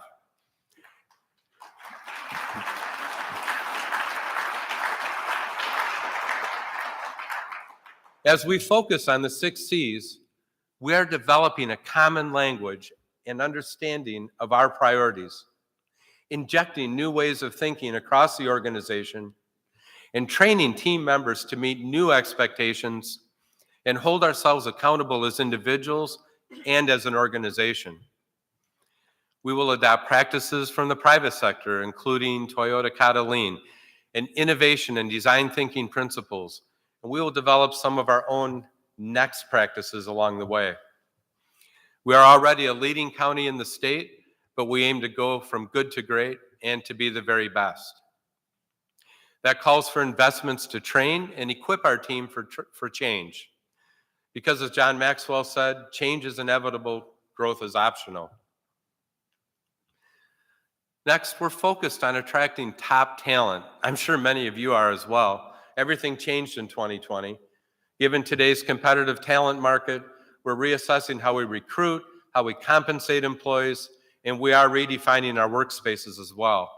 As we focus on the 6 C's, we are developing a common language and understanding of our priorities, injecting new ways of thinking across the organization, and training team members to meet new expectations and hold ourselves accountable as individuals and as an organization. We will adopt practices from the private sector, including Toyota Catalina and innovation and design thinking principles, and we will develop some of our own next practices along the way. We are already a leading county in the state, but we aim to go from good to great and to be the very best. That calls for investments to train and equip our team for change. Because as John Maxwell said, change is inevitable, growth is optional. Next, we're focused on attracting top talent. I'm sure many of you are as well. Everything changed in 2020. Given today's competitive talent market, we're reassessing how we recruit, how we compensate employees, and we are redefining our workspaces as well.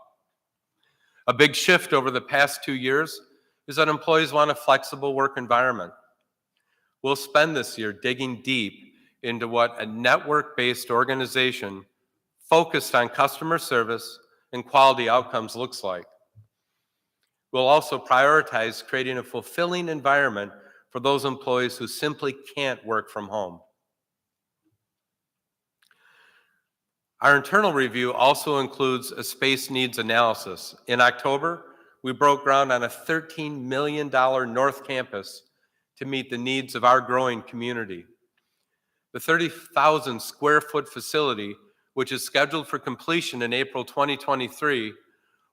A big shift over the past 2 years is that employees want a flexible work environment. We'll spend this year digging deep into what a network-based organization focused on customer service and quality outcomes looks like. We'll also prioritize creating a fulfilling environment for those employees who simply can't work from home. Our internal review also includes a space needs analysis. In October, we broke ground on a $13 million North Campus to meet the needs of our growing community. The 30,000 square foot facility, which is scheduled for completion in April 2023,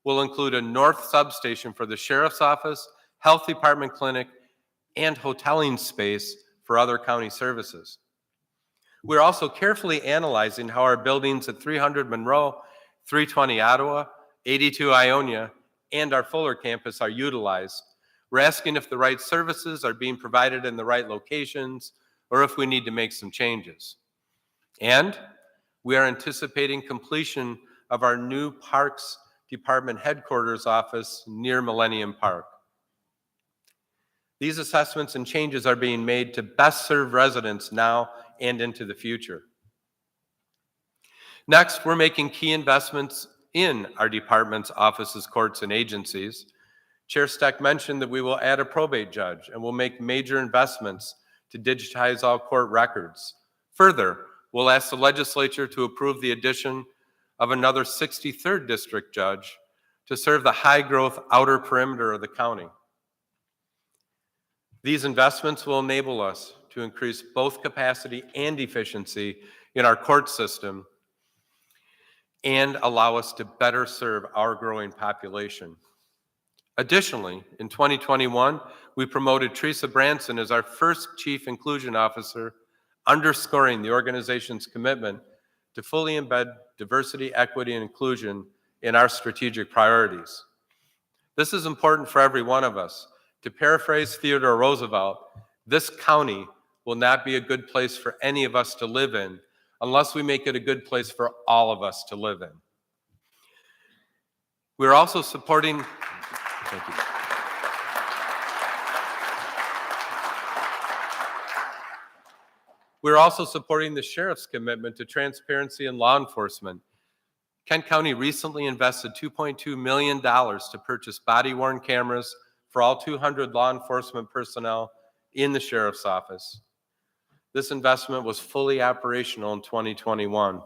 will include a north substation for the Sheriff's Office, Health Department clinic, and hoteling space for other county services. We're also carefully analyzing how our buildings at 300 Monroe, 320 Ottawa, 82 Ionia, and our Fuller campus are utilized. We're asking if the right services are being provided in the right locations or if we need to make some changes. And we are anticipating completion of our new Parks Department headquarters office near Millennium Park. These assessments and changes are being made to best serve residents now and into the future. Next, we're making key investments in our departments, offices, courts, and agencies. Chair Steck mentioned that we will add a probate judge and we'll make major investments to digitize all court records. Further, we'll ask the legislature to approve the addition of another 63rd district judge to serve the high-growth outer perimeter of the county. These investments will enable us to increase both capacity and efficiency in our court system and allow us to better serve our growing population. Additionally, in 2021, we promoted Teresa Branson as our first Chief Inclusion Officer, underscoring the organization's commitment to fully embed diversity, equity, and inclusion in our strategic priorities. This is important for every one of us. To paraphrase Theodore Roosevelt, this county will not be a good place for any of us to live in unless we make it a good place for all of us to live in. We're also supporting, thank you. We're also supporting the sheriff's commitment to transparency in law enforcement. Kent County recently invested $2.2 million to purchase body-worn cameras for all 200 law enforcement personnel in the sheriff's office. This investment was fully operational in 2021.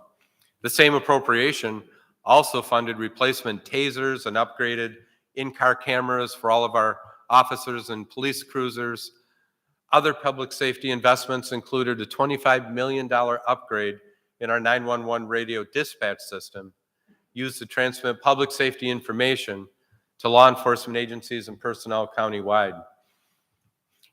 The same appropriation also funded replacement tasers and upgraded in-car cameras for all of our officers and police cruisers. Other public safety investments included a $25 million upgrade in our 911 radio dispatch system used to transmit public safety information to law enforcement agencies and personnel countywide.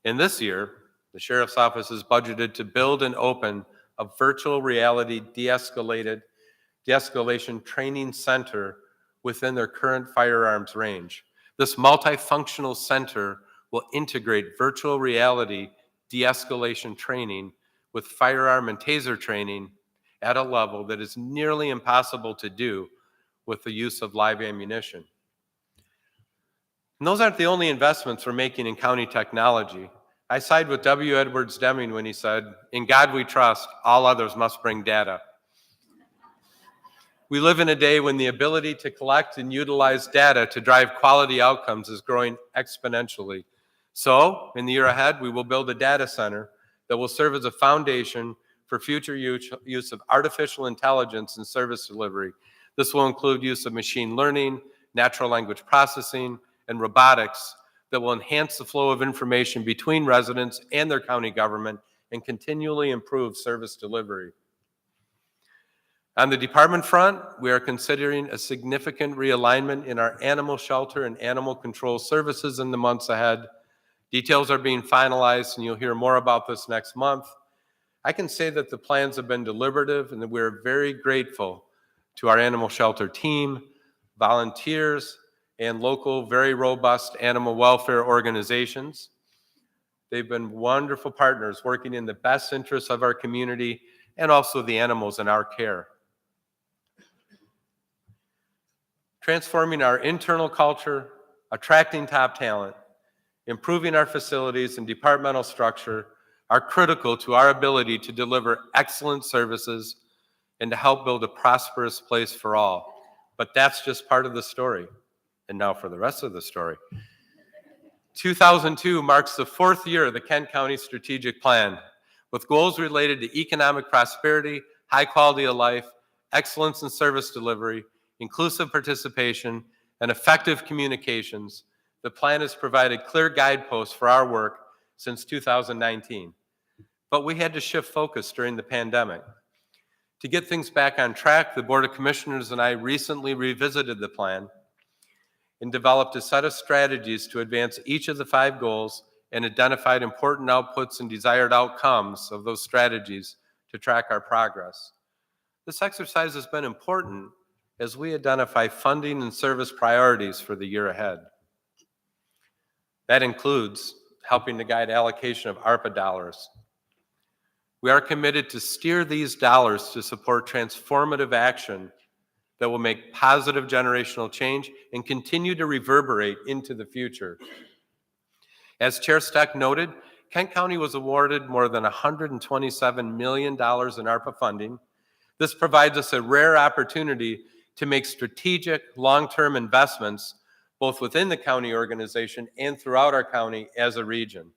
In this year, the Sheriff's Office is budgeted to build and open a virtual reality de-escalation training center within their current firearms range. This multifunctional center will integrate virtual reality de-escalation training with firearm and taser training at a level that is nearly impossible to do with the use of live ammunition. And those aren't the only investments we're making in county technology. I side with W. Edwards Deming when he said, "In God we trust, all others must bring data." We live in a day when the ability to collect and utilize data to drive quality outcomes is growing exponentially. So, in the year ahead, we will build a data center that will serve as a foundation for future use of artificial intelligence in service delivery. This will include use of machine learning, natural language processing, and robotics that will enhance the flow of information between residents and their county government and continually improve service delivery. On the department front, we are considering a significant realignment in our animal shelter and animal control services in the months ahead. Details are being finalized, and you'll hear more about this next month. I can say that the plans have been deliberative and that we're very grateful to our animal shelter team, volunteers, and local, very robust animal welfare organizations. They've been wonderful partners working in the best interests of our community and also the animals in our care. Transforming our internal culture, attracting top talent, improving our facilities and departmental structure are critical to our ability to deliver excellent services and to help build a prosperous place for all. But that's just part of the story. And now for the rest of the story. 2002 marks the 4th year of the Kent County Strategic Plan, with goals related to economic prosperity, high quality of life, excellence in service delivery, inclusive participation, and effective communications. The plan has provided clear guideposts for our work since 2019. But we had to shift focus during the pandemic. To get things back on track, the Board of Commissioners and I recently revisited the plan and developed a set of strategies to advance each of the 5 goals and identified important outputs and desired outcomes of those strategies to track our progress. This exercise has been important as we identify funding and service priorities for the year ahead. That includes helping to guide allocation of ARPA dollars. We are committed to steer these dollars to support transformative action that will make positive generational change and continue to reverberate into the future. As Chair Steck noted, Kent County was awarded more than $127 million in ARPA funding. This provides us a rare opportunity to make strategic long-term investments both within the county organization and throughout our county as a region.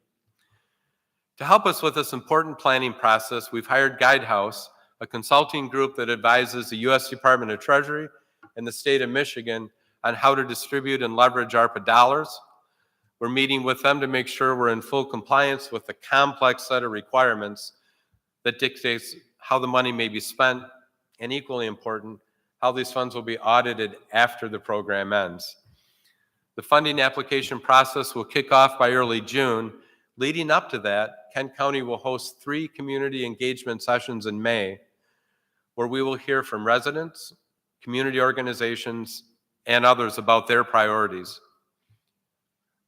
To help us with this important planning process, we've hired Guidehouse, a consulting group that advises the U.S. Department of Treasury and the state of Michigan on how to distribute and leverage ARPA dollars. We're meeting with them to make sure we're in full compliance with the complex set of requirements that dictates how the money may be spent, and equally important, how these funds will be audited after the program ends. The funding application process will kick off by early June. Leading up to that, Kent County will host 3 community engagement sessions in May, where we will hear from residents, community organizations, and others about their priorities.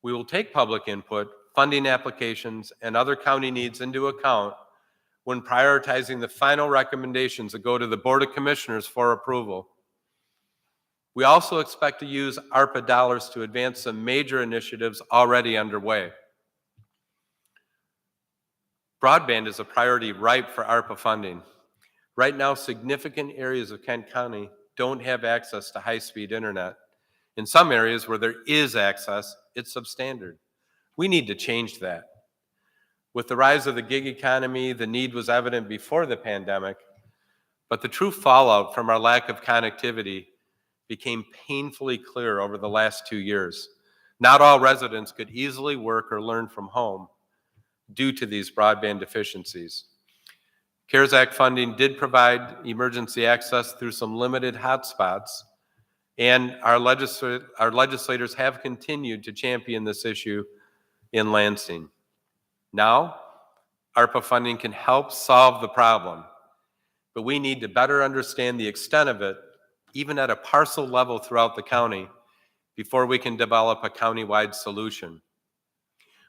We will take public input, funding applications, and other county needs into account when prioritizing the final recommendations that go to the Board of Commissioners for approval. We also expect to use ARPA dollars to advance some major initiatives already underway. Broadband is a priority ripe for ARPA funding. Right now, significant areas of Kent County don't have access to high-speed internet. In some areas where there is access, it's substandard. We need to change that. With the rise of the gig economy, the need was evident before the pandemic, but the true fallout from our lack of connectivity became painfully clear over the last 2 years. Not all residents could easily work or learn from home due to these broadband deficiencies. CARES Act funding did provide emergency access through some limited hotspots, and our legislators have continued to champion this issue in Lansing. Now, ARPA funding can help solve the problem, but we need to better understand the extent of it, even at a parcel level throughout the county, before we can develop a county-wide solution.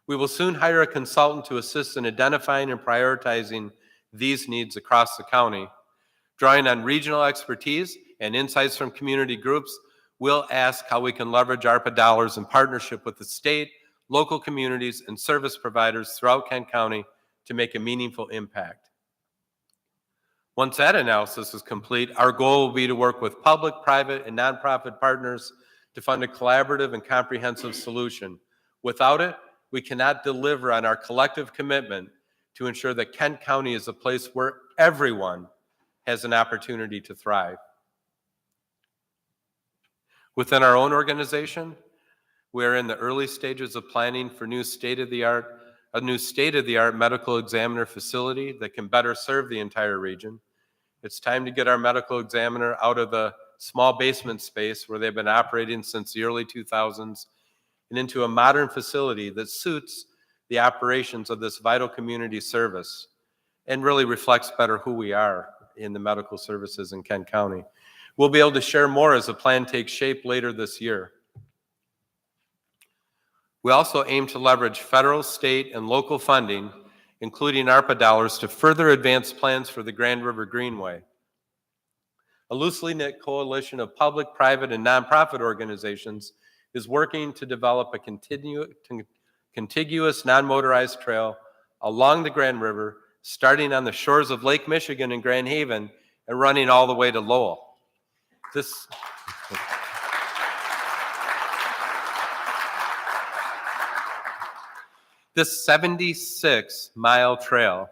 We will soon hire a consultant to assist in identifying and prioritizing these needs across the county. Drawing on regional expertise and insights from community groups, we'll ask how we can leverage ARPA dollars in partnership with the state, local communities, and service providers throughout Kent County to make a meaningful impact. Once that analysis is complete, our goal will be to work with public, private, and nonprofit partners to fund a collaborative and comprehensive solution. Without it, we cannot deliver on our collective commitment to ensure that Kent County is a place where everyone has an opportunity to thrive. Within our own organization, we are in the early stages of planning for a new state-of-the-art medical examiner facility that can better serve the entire region. It's time to get our medical examiner out of the small basement space where they've been operating since the early 2000s and into a modern facility that suits the operations of this vital community service and really reflects better who we are in the medical services in Kent County. We'll be able to share more as the plan takes shape later this year. We also aim to leverage federal, state, and local funding, including ARPA dollars, to further advance plans for the Grand River Greenway. A loosely knit coalition of public, private, and nonprofit organizations is working to develop a contiguous non-motorized trail along the Grand River, starting on the shores of Lake Michigan in Grand Haven and running all the way to Lowell. This 76-mile trail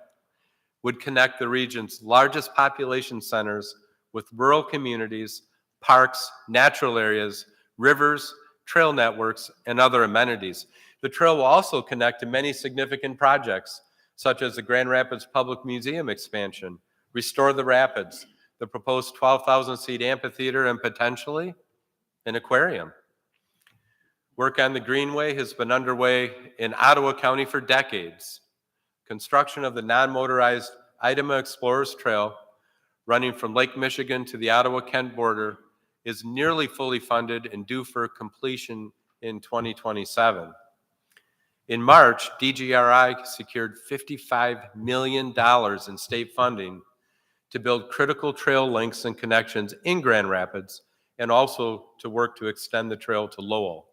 would connect the region's largest population centers with rural communities, parks, natural areas, rivers, trail networks, and other amenities. The trail will also connect to many significant projects, such as the Grand Rapids Public Museum expansion, Restore the Rapids, the proposed 12,000-seat amphitheater, and potentially an aquarium. Work on the Greenway has been underway in Ottawa County for decades. Construction of the non-motorized Idema Explorers Trail, running from Lake Michigan to the Ottawa-Kent border, is nearly fully funded and due for completion in 2027. In March, DGRI secured $55 million in state funding to build critical trail links and connections in Grand Rapids, and also to work to extend the trail to Lowell.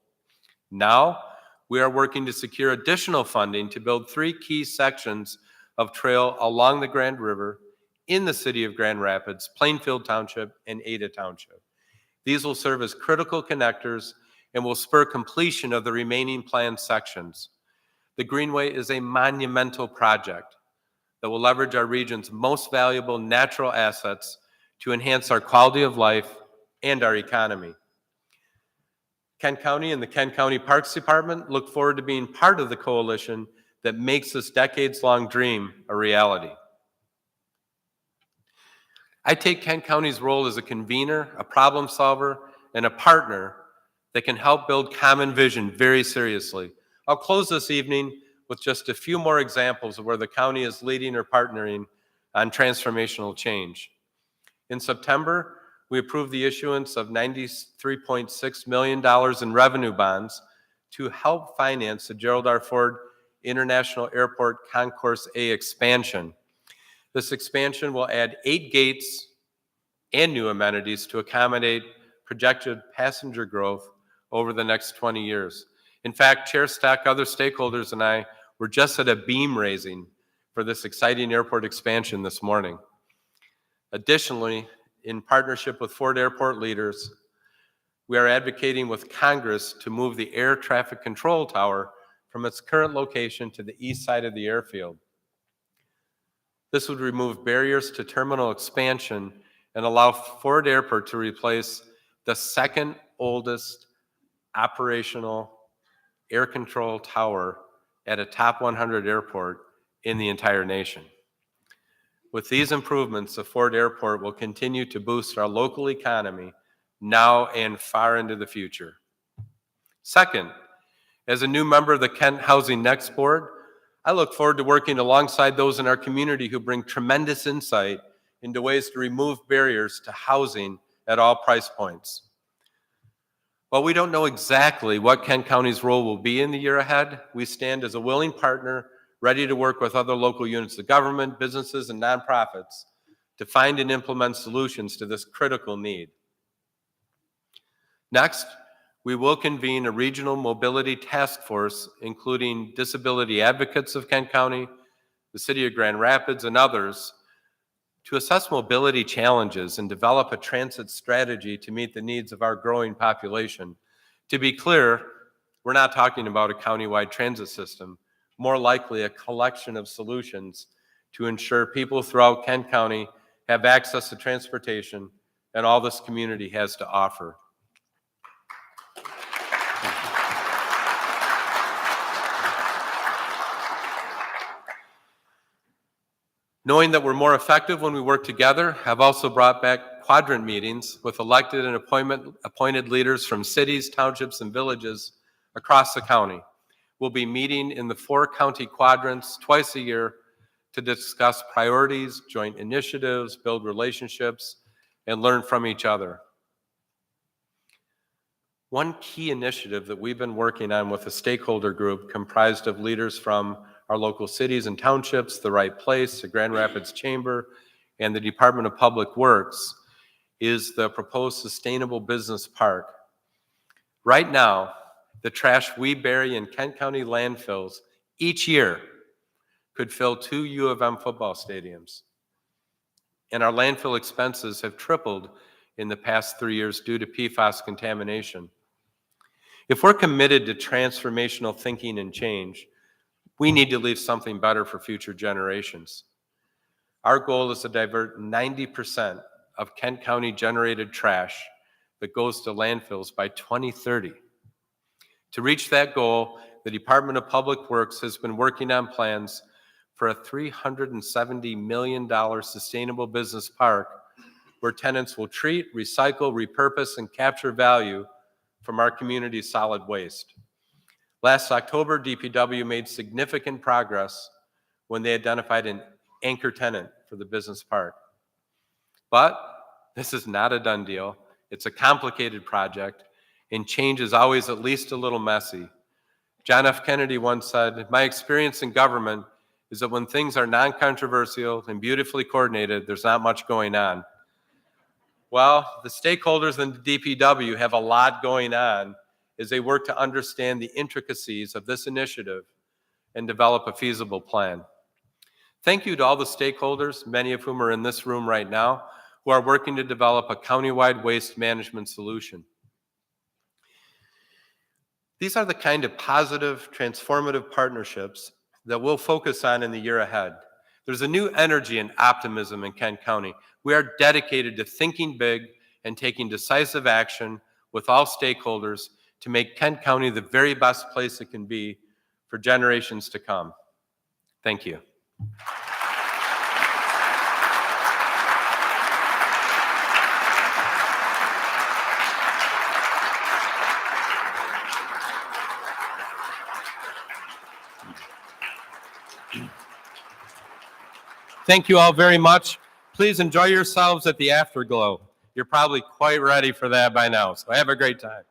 Now, we are working to secure additional funding to build 3 key sections of trail along the Grand River in the city of Grand Rapids, Plainfield Township, and Ada Township. These will serve as critical connectors and will spur completion of the remaining planned sections. The Greenway is a monumental project that will leverage our region's most valuable natural assets to enhance our quality of life and our economy. Kent County and the Kent County Parks Department look forward to being part of the coalition that makes this decades-long dream a reality. I take Kent County's role as a convener, a problem solver, and a partner that can help build common vision very seriously. I'll close this evening with just a few more examples of where the county is leading or partnering on transformational change. In September, we approved the issuance of $93.6 million in revenue bonds to help finance the Gerald R. Ford International Airport Concourse A expansion. This expansion will add 8 gates and new amenities to accommodate projected passenger growth over the next 20 years. In fact, Chair Stack, other stakeholders, and I were just at a beam raising for this exciting airport expansion this morning. Additionally, in partnership with Ford Airport leaders, we are advocating with Congress to move the air traffic control tower from its current location to the east side of the airfield. This would remove barriers to terminal expansion and allow Ford Airport to replace the second oldest operational air control tower at a top 100 airport in the entire nation. With these improvements, the Ford Airport will continue to boost our local economy now and far into the future. Second, as a new member of the Kent Housing Next Board, I look forward to working alongside those in our community who bring tremendous insight into ways to remove barriers to housing at all price points. While we don't know exactly what Kent County's role will be in the year ahead, we stand as a willing partner, ready to work with other local units of government, businesses, and nonprofits to find and implement solutions to this critical need. Next, we will convene a regional mobility task force, including disability advocates of Kent County, the City of Grand Rapids, and others, to assess mobility challenges and develop a transit strategy to meet the needs of our growing population. To be clear, we're not talking about a countywide transit system, more likely a collection of solutions to ensure people throughout Kent County have access to transportation and all this community has to offer. Knowing that we're more effective when we work together, I've also brought back quadrant meetings with elected and appointed leaders from cities, townships, and villages across the county. We'll be meeting in the 4 county quadrants twice a year to discuss priorities, joint initiatives, build relationships, and learn from each other. One key initiative that we've been working on with a stakeholder group comprised of leaders from our local cities and townships, the Right Place, the Grand Rapids Chamber, and the Department of Public Works is the proposed Sustainable Business Park. Right now, the trash we bury in Kent County landfills each year could fill 2 U of M football stadiums. And our landfill expenses have tripled in the past 3 years due to PFAS contamination. If we're committed to transformational thinking and change, we need to leave something better for future generations. Our goal is to divert 90% of Kent County generated trash that goes to landfills by 2030. To reach that goal, the Department of Public Works has been working on plans for a $370 million sustainable business park where tenants will treat, recycle, repurpose, and capture value from our community's solid waste. Last October, DPW made significant progress when they identified an anchor tenant for the business park. But this is not a done deal. It's a complicated project, and change is always at least a little messy. John F. Kennedy once said, "My experience in government is that when things are non-controversial and beautifully coordinated, there's not much going on." Well, the stakeholders in the DPW have a lot going on as they work to understand the intricacies of this initiative and develop a feasible plan. Thank you to all the stakeholders, many of whom are in this room right now, who are working to develop a countywide waste management solution. These are the kind of positive, transformative partnerships that we'll focus on in the year ahead. There's a new energy and optimism in Kent County. We are dedicated to thinking big and taking decisive action with all stakeholders to make Kent County the very best place it can be for generations to come. Thank you. Thank you all very much. Please enjoy yourselves at the Afterglow. You're probably quite ready for that by now, so have a great time.